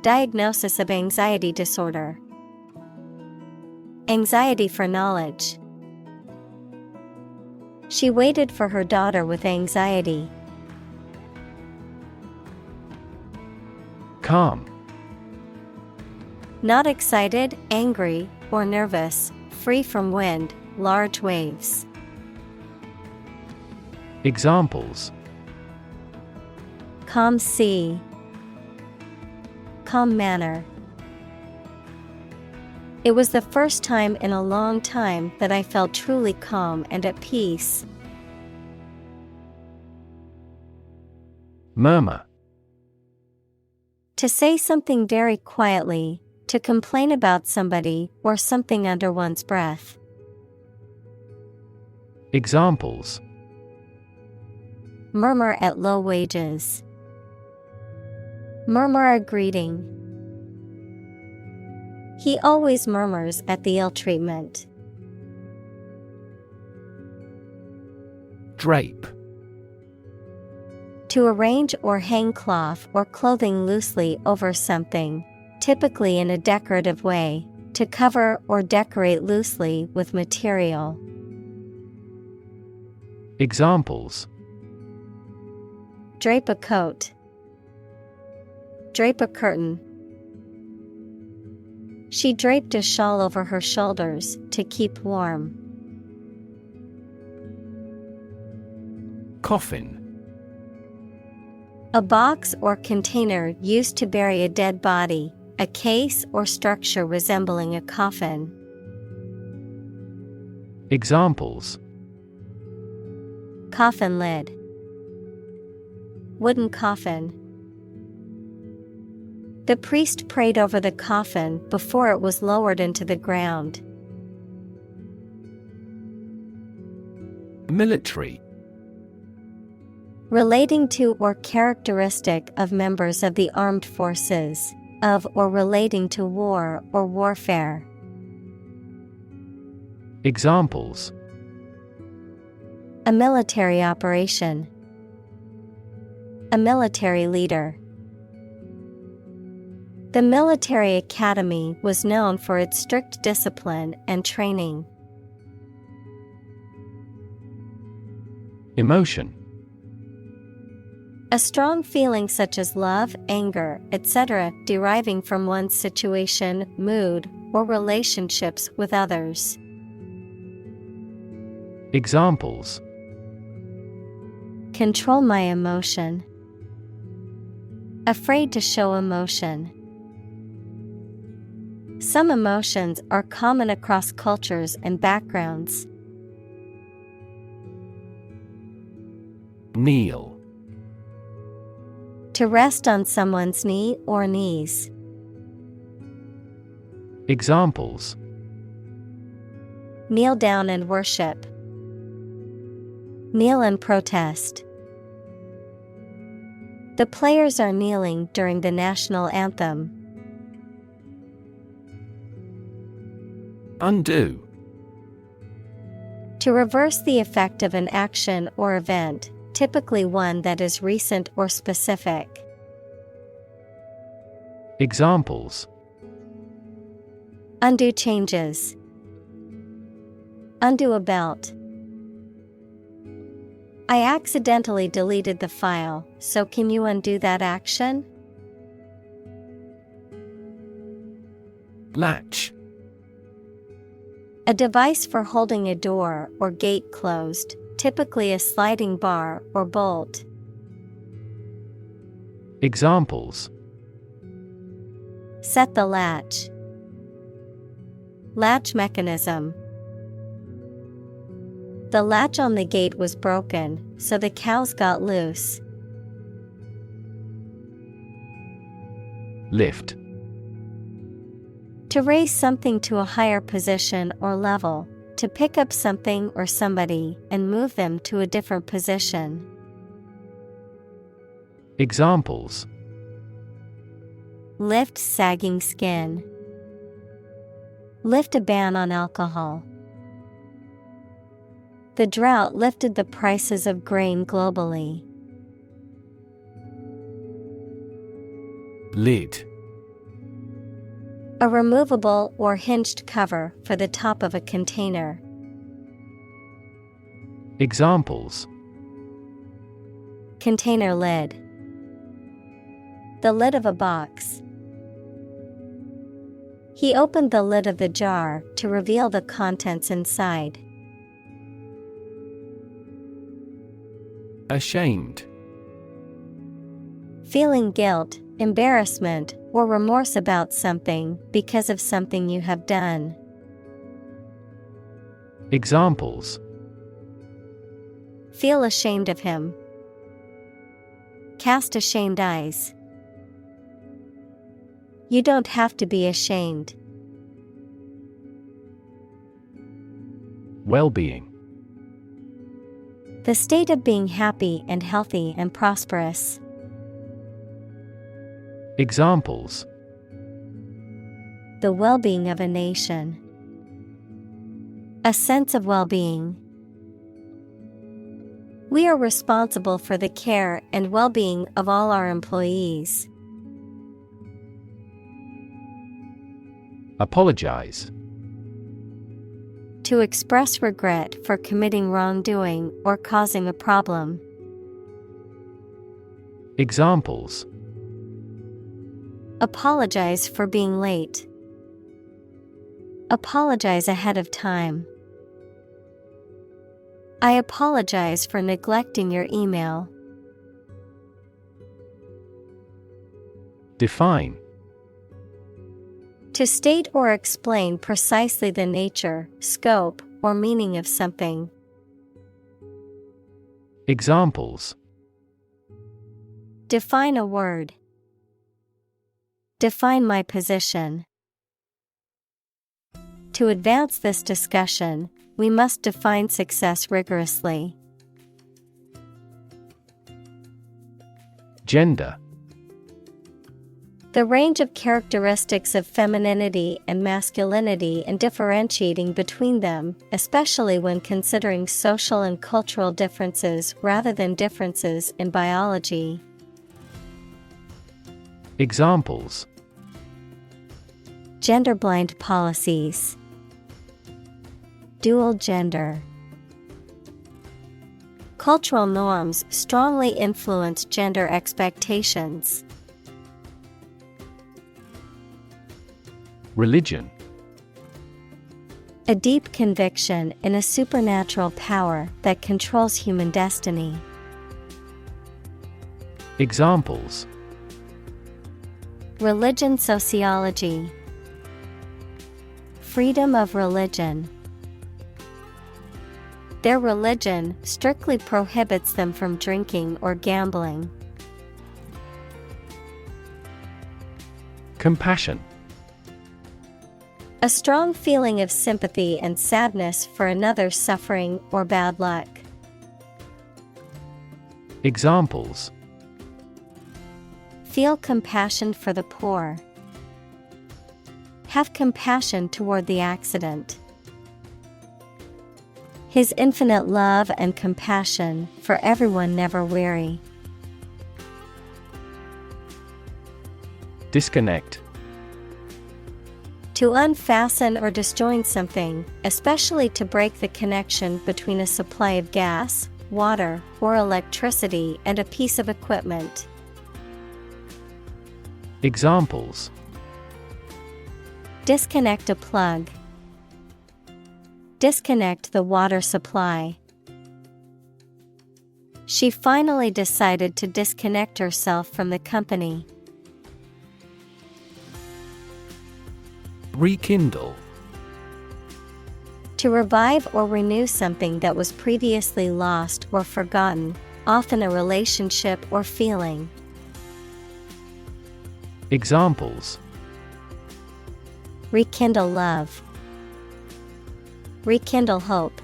diagnosis of anxiety disorder, anxiety for knowledge. She waited for her daughter with anxiety. Calm. Not excited, angry, or nervous, free from wind, large waves. Examples: calm sea, calm manner. It was the first time in a long time that I felt truly calm and at peace. Murmur. To say something very quietly, to complain about somebody or something under one's breath. Examples: murmur at low wages, murmur a greeting. He always murmurs at the ill treatment. Drape. To arrange or hang cloth or clothing loosely over something, typically in a decorative way, to cover or decorate loosely with material. Examples: drape a coat, drape a curtain. She draped a shawl over her shoulders to keep warm. Coffin. A box or container used to bury a dead body, a case or structure resembling a coffin. Examples: coffin lid, wooden coffin. The priest prayed over the coffin before it was lowered into the ground. Military. Relating to or characteristic of members of the armed forces, of or relating to war or warfare. Examples: a military operation, a military leader. The military academy was known for its strict discipline and training. Emotion. A strong feeling such as love, anger, etc., deriving from one's situation, mood, or relationships with others. Examples: control my emotion, afraid to show emotion. Some emotions are common across cultures and backgrounds. Kneel. To rest on someone's knee or knees. Examples: Kneel down and worship. Kneel and protest. The players are kneeling during the national anthem. Undo. To reverse the effect of an action or event, typically one that is recent or specific. Examples: Undo changes. Undo a belt. I accidentally deleted the file, so can you undo that action? Latch. A device for holding a door or gate closed, typically a sliding bar or bolt. Examples: Set the latch. Latch mechanism. The latch on the gate was broken, so the cows got loose. Lift. To raise something to a higher position or level, to pick up something or somebody and move them to a different position. Examples: Lift sagging skin. Lift a ban on alcohol. The drought lifted the prices of grain globally. Lid. A removable or hinged cover for the top of a container. Examples: Container lid. The lid of a box. He opened the lid of the jar to reveal the contents inside. Ashamed. Feeling guilt, embarrassment, or remorse about something because of something you have done. Examples: Feel ashamed of him. Cast ashamed eyes. You don't have to be ashamed. Well-being. The state of being happy and healthy and prosperous. Examples: The well-being of a nation. A sense of well-being. We are responsible for the care and well-being of all our employees. Apologize. To express regret for committing wrongdoing or causing a problem. Examples: Apologize for being late. Apologize ahead of time. I apologize for neglecting your email. Define. To state or explain precisely the nature, scope, or meaning of something. Examples: Define a word. Define my position. To advance this discussion, we must define success rigorously. Gender. The range of characteristics of femininity and masculinity and differentiating between them, especially when considering social and cultural differences rather than differences in biology. Examples: Gender-blind policies. Dual gender. Cultural norms strongly influence gender expectations. Religion. A deep conviction in a supernatural power that controls human destiny. Examples: Religion sociology. Freedom of religion. Their religion strictly prohibits them from drinking or gambling. Compassion. A strong feeling of sympathy and sadness for another's suffering or bad luck. Examples: Feel compassion for the poor. Have compassion toward the accident. His infinite love and compassion for everyone never weary. Disconnect. To unfasten or disjoin something, especially to break the connection between a supply of gas, water, or electricity and a piece of equipment. Examples: Disconnect a plug. Disconnect the water supply. She finally decided to disconnect herself from the company. Rekindle. To revive or renew something that was previously lost or forgotten, often a relationship or feeling. Examples: Rekindle love. Rekindle hope.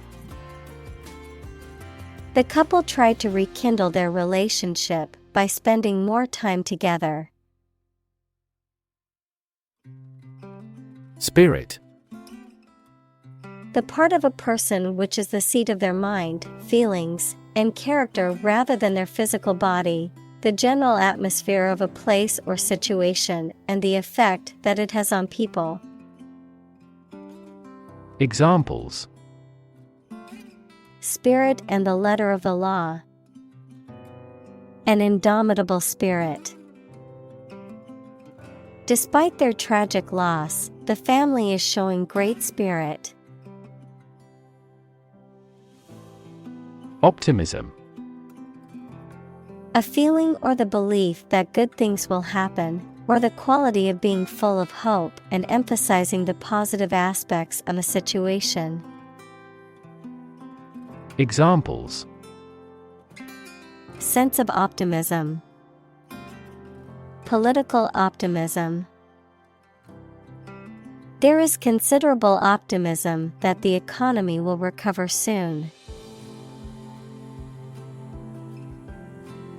The couple tried to rekindle their relationship by spending more time together. Spirit. The part of a person which is the seat of their mind, feelings, and character rather than their physical body, the general atmosphere of a place or situation, and the effect that it has on people. Examples: Spirit and the letter of the law. An indomitable spirit. Despite their tragic loss, the family is showing great spirit. Optimism. A feeling or the belief that good things will happen, or the quality of being full of hope and emphasizing the positive aspects of a situation. Examples: Sense of optimism. Political optimism. There is considerable optimism that the economy will recover soon.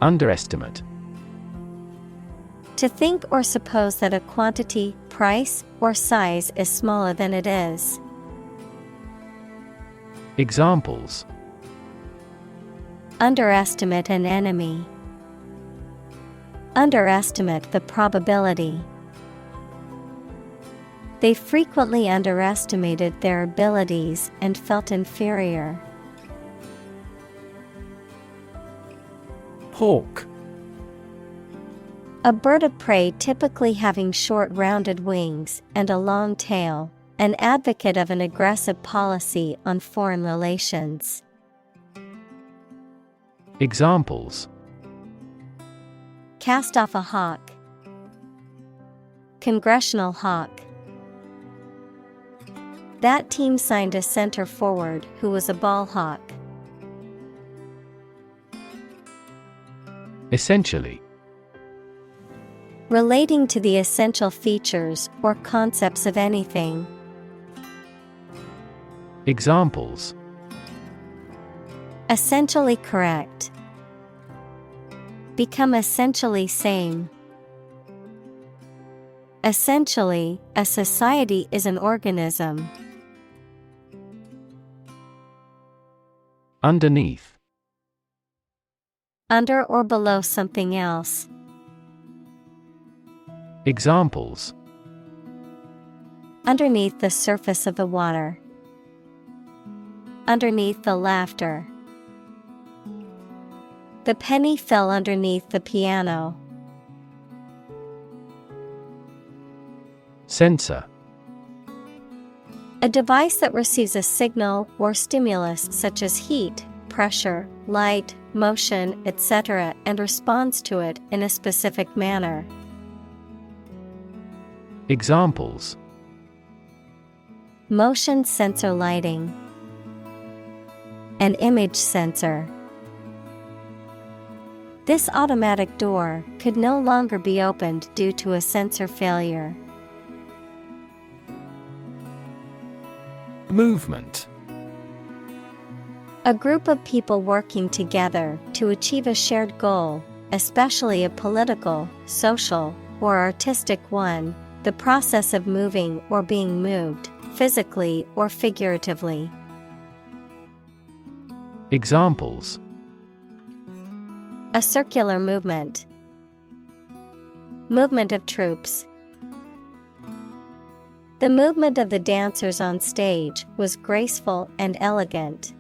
Underestimate. To think or suppose that a quantity, price, or size is smaller than it is. Examples: Underestimate an enemy. Underestimate the probability. They frequently underestimated their abilities and felt inferior. Hawk. A bird of prey typically having short rounded wings and a long tail, an advocate of an aggressive policy on foreign relations. Examples: Cast off a hawk. Congressional hawk. That team signed a center forward who was a ball hawk. Essentially. Relating to the essential features or concepts of anything. Examples: Essentially correct. Become essentially same. Essentially, a society is an organism. Underneath. Under or below something else. Examples: Underneath the surface of the water. Underneath the laughter. The penny fell underneath the piano. Sensor. A device that receives a signal or stimulus such as heat, pressure, light, motion, etc., and responds to it in a specific manner. Examples: Motion sensor lighting. An image sensor. This automatic door could no longer be opened due to a sensor failure. Movement. A group of people working together to achieve a shared goal, especially a political, social, or artistic one, the process of moving or being moved, physically or figuratively. Examples: A circular movement. Movement of troops. The movement of the dancers on stage was graceful and elegant.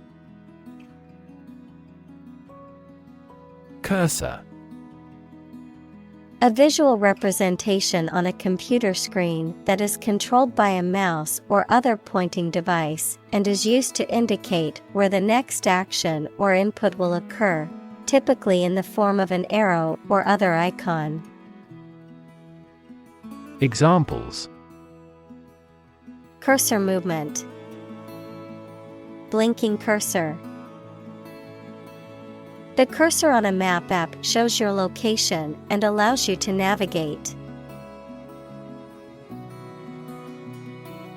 Cursor. A visual representation on a computer screen that is controlled by a mouse or other pointing device and is used to indicate where the next action or input will occur, typically in the form of an arrow or other icon. Examples: Cursor movement. Blinking cursor. The cursor on a map app shows your location and allows you to navigate.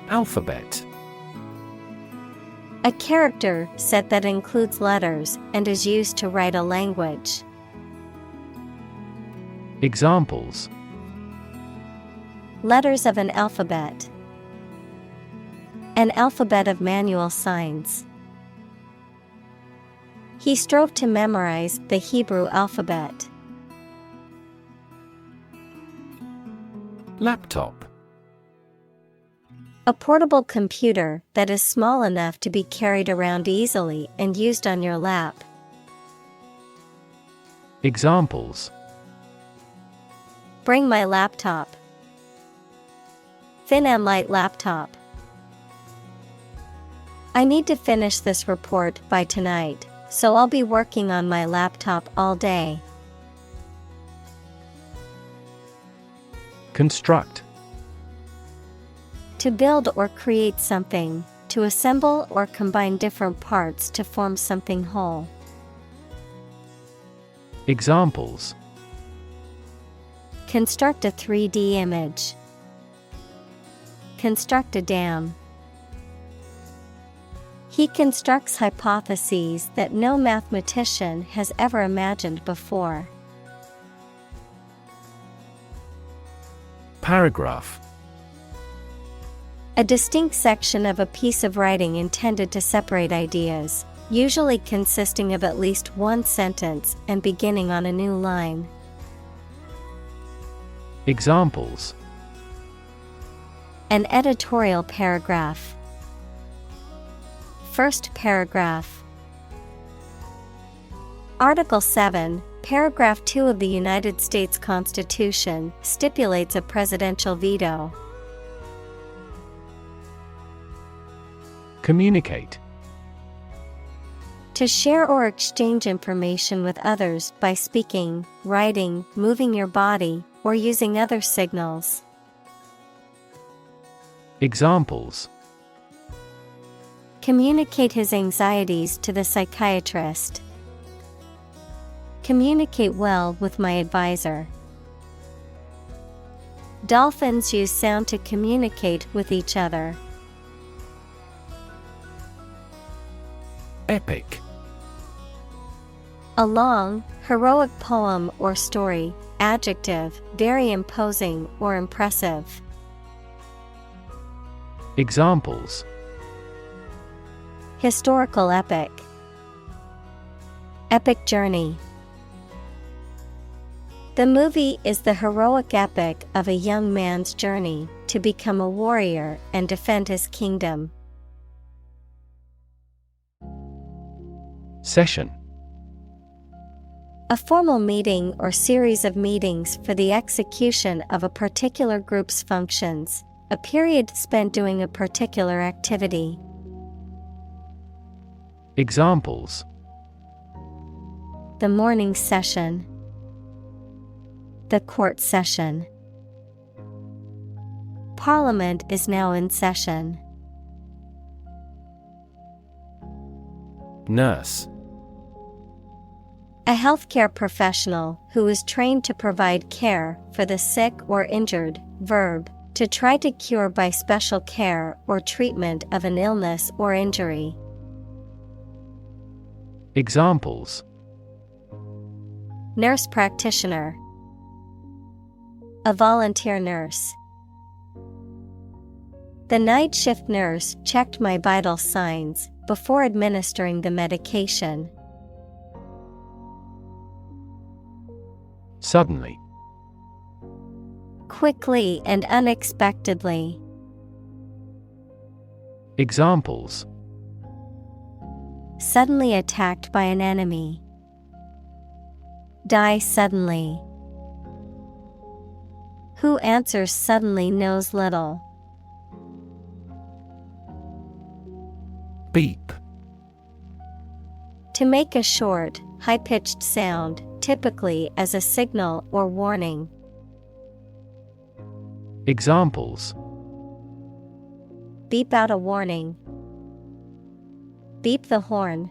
Alphabet. A character set that includes letters and is used to write a language. Examples: Letters of an alphabet. An alphabet of manual signs. He strove to memorize the Hebrew alphabet. Laptop. A portable computer that is small enough to be carried around easily and used on your lap. Examples: Bring my laptop. Thin and light laptop. I need to finish this report by tonight, so I'll be working on my laptop all day. Construct. To build or create something, to assemble or combine different parts to form something whole. Examples: Construct a 3D image. Construct a dam. He constructs hypotheses that no mathematician has ever imagined before. Paragraph. A distinct section of a piece of writing intended to separate ideas, usually consisting of at least one sentence and beginning on a new line. Examples: An editorial paragraph. First paragraph. Article 7, Paragraph 2 of the United States Constitution stipulates a presidential veto. Communicate. To share or exchange information with others by speaking, writing, moving your body, or using other signals. Examples: Communicate his anxieties to the psychiatrist. Communicate well with my advisor. Dolphins use sound to communicate with each other. Epic. A long, heroic poem or story, adjective, very imposing or impressive. Examples: Historical epic. Epic journey. The movie is the heroic epic of a young man's journey to become a warrior and defend his kingdom. Session. A formal meeting or series of meetings for the execution of a particular group's functions, a period spent doing a particular activity. Examples: The morning session. The court session. Parliament is now in session. Nurse. A healthcare professional who is trained to provide care for the sick or injured. Verb, to try to cure by special care or treatment of an illness or injury. Examples: Nurse practitioner. A volunteer nurse. The night shift nurse checked my vital signs before administering the medication. Suddenly. Quickly and unexpectedly. Examples: Suddenly attacked by an enemy. Die suddenly. Who answers suddenly knows little. Beep. To make a short, high-pitched sound, typically as a signal or warning. Examples: Beep out a warning. Beep the horn.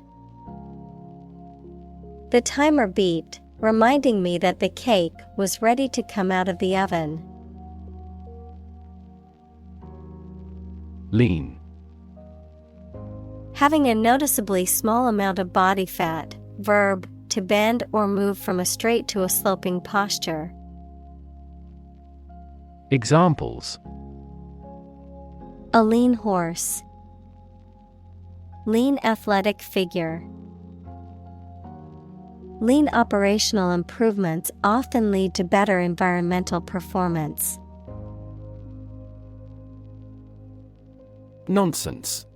The timer beeped, reminding me that the cake was ready to come out of the oven. Lean. Having a noticeably small amount of body fat. Verb, to bend or move from a straight to a sloping posture. Examples: A lean horse. Lean athletic figure. Lean operational improvements often lead to better environmental performance. Nonsense.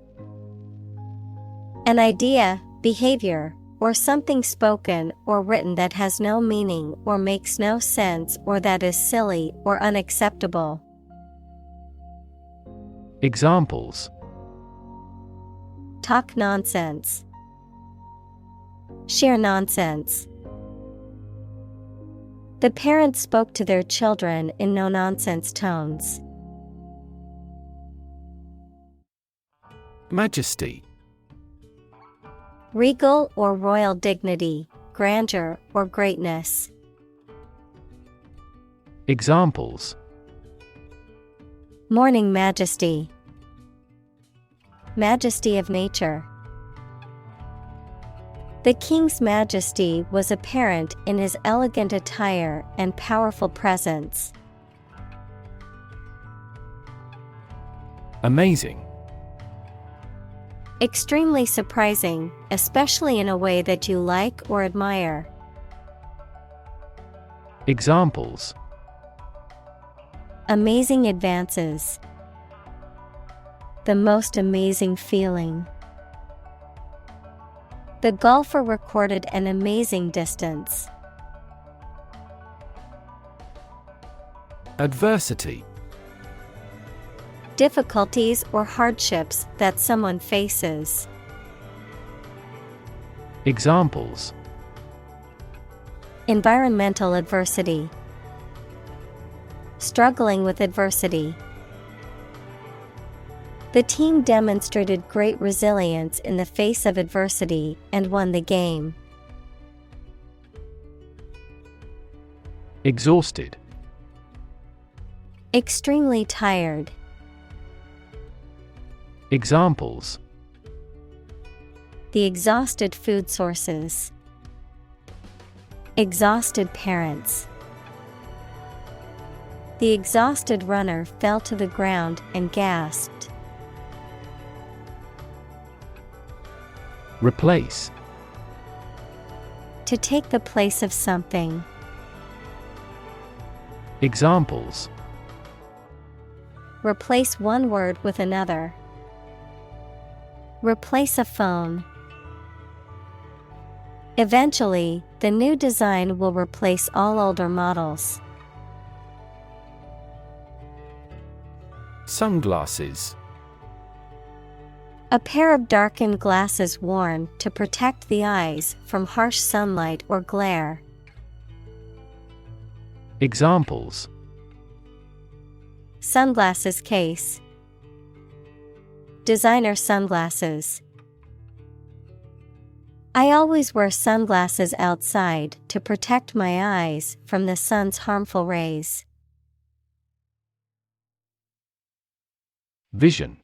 An idea, behavior, or something spoken or written that has no meaning or makes no sense or that is silly or unacceptable. Examples: Talk nonsense. Sheer nonsense. The parents spoke to their children in no-nonsense tones. Majesty. Regal or royal dignity, grandeur or greatness. Examples: Morning majesty. Majesty of nature. The king's majesty was apparent in his elegant attire and powerful presence. Amazing. Extremely surprising, especially in a way that you like or admire. Examples: Amazing advances. The most amazing feeling. The golfer recorded an amazing distance. Adversity. Difficulties or hardships that someone faces. Examples: Environmental adversity. Struggling with adversity. The team demonstrated great resilience in the face of adversity and won the game. Exhausted. Extremely tired. Examples: The exhausted food sources. Exhausted parents. The exhausted runner fell to the ground and gasped. Replace. To take the place of something. Examples: Replace one word with another. Replace a phone. Eventually, the new design will replace all older models. Sunglasses. A pair of darkened glasses worn to protect the eyes from harsh sunlight or glare. Examples: Sunglasses case. Designer sunglasses. I always wear sunglasses outside to protect my eyes from the sun's harmful rays. Vision.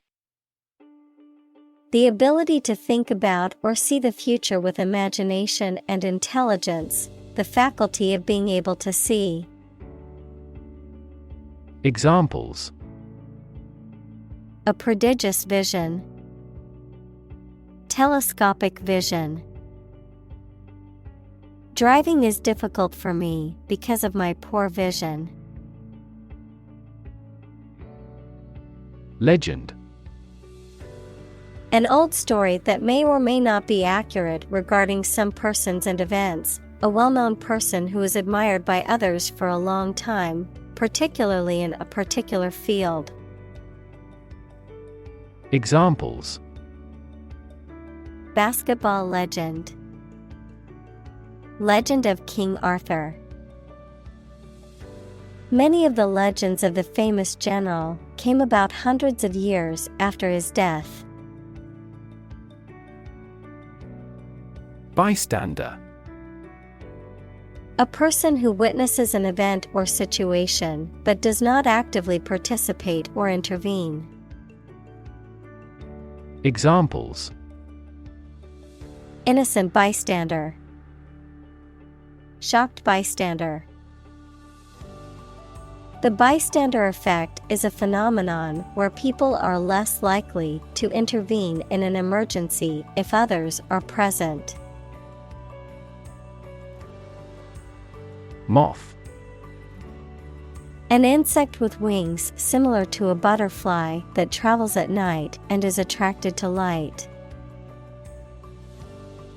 The ability to think about or see the future with imagination and intelligence, the faculty of being able to see. Examples: A prodigious vision. Telescopic vision. Driving is difficult for me because of my poor vision. Legend. An old story that may or may not be accurate regarding some persons and events, a well-known person who is admired by others for a long time, particularly in a particular field. Examples: Basketball legend. Legend of King Arthur. Many of the legends of the famous general came about hundreds of years after his death. Bystander. A person who witnesses an event or situation but does not actively participate or intervene. Examples: Innocent bystander. Shocked bystander. The bystander effect is a phenomenon where people are less likely to intervene in an emergency if others are present. Moth. An insect with wings similar to a butterfly that travels at night and is attracted to light.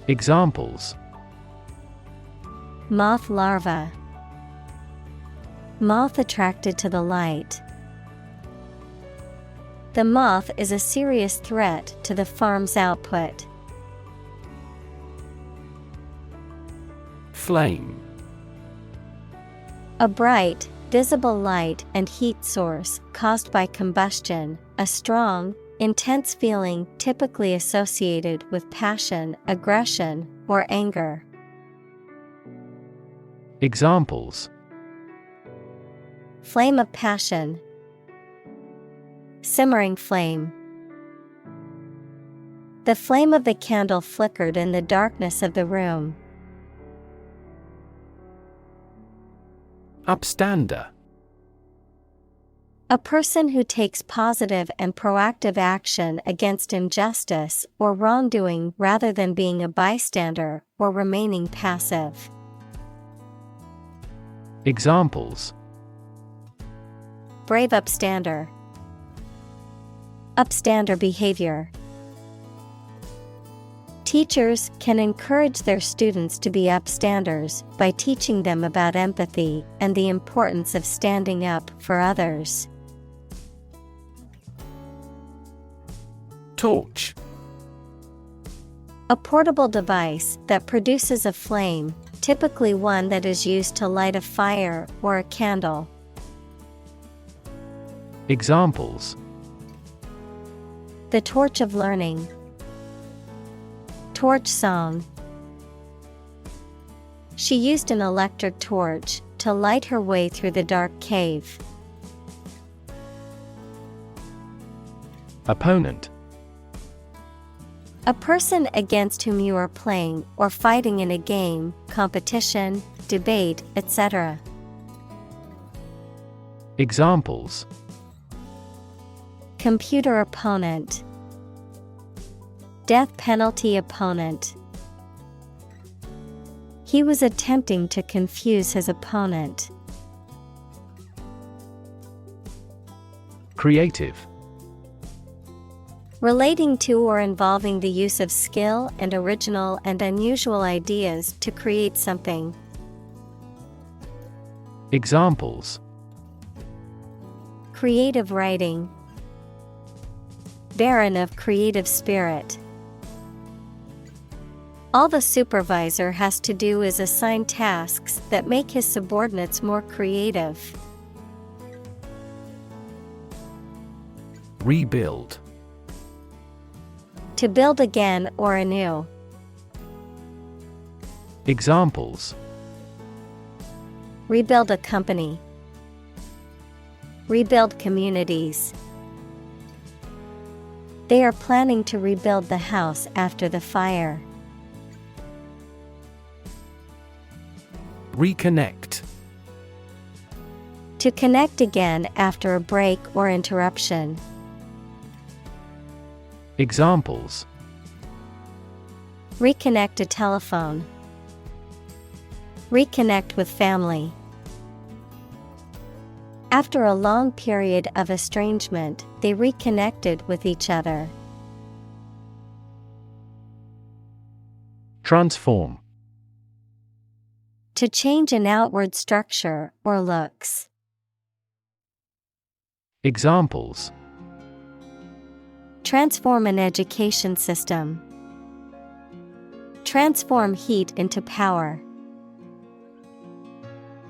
Examples: Moth larva. Moth attracted to the light. The moth is a serious threat to the farm's output. Flame. A bright, visible light and heat source caused by combustion, a strong, intense feeling typically associated with passion, aggression, or anger. Examples: Flame of passion. Simmering flame. The flame of the candle flickered in the darkness of the room. Upstander. A person who takes positive and proactive action against injustice or wrongdoing rather than being a bystander or remaining passive. Examples: Brave upstander. Upstander behavior. Teachers can encourage their students to be upstanders by teaching them about empathy and the importance of standing up for others. Torch. A portable device that produces a flame, typically one that is used to light a fire or a candle. Examples: The torch of learning. Torch song. She used an electric torch to light her way through the dark cave. Opponent. A person against whom you are playing or fighting in a game, competition, debate, etc. Examples: Computer opponent. Death penalty opponent. He was attempting to confuse his opponent. Creative. Relating to or involving the use of skill and original and unusual ideas to create something. Examples: Creative writing. Barren of creative spirit. All the supervisor has to do is assign tasks that make his subordinates more creative. Rebuild. To build again or anew. Examples: Rebuild a company. Rebuild communities. They are planning to rebuild the house after the fire. Reconnect. To connect again after a break or interruption. Examples: Reconnect a telephone. Reconnect with family. After a long period of estrangement, they reconnected with each other. Transform. To change an outward structure or looks. Examples: Transform an education system. Transform heat into power.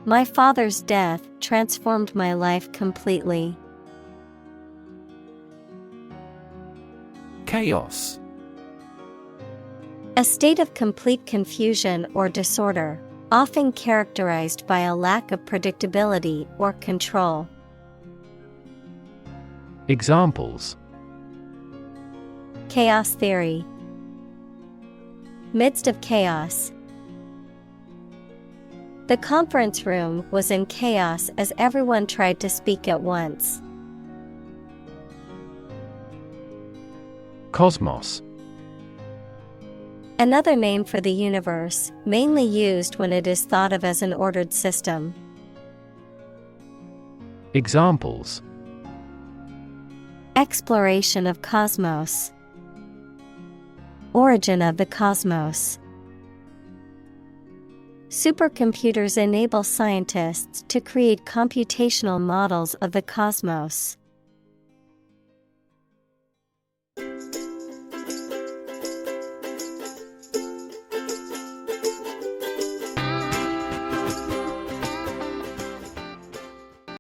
My father's death transformed my life completely. Chaos. A state of complete confusion or disorder, often characterized by a lack of predictability or control. Examples: Chaos theory. Midst of chaos. The conference room was in chaos as everyone tried to speak at once. Cosmos. Another name for the universe, mainly used when it is thought of as an ordered system. Examples: Exploration of cosmos. Origin of the cosmos. Supercomputers enable scientists to create computational models of the cosmos.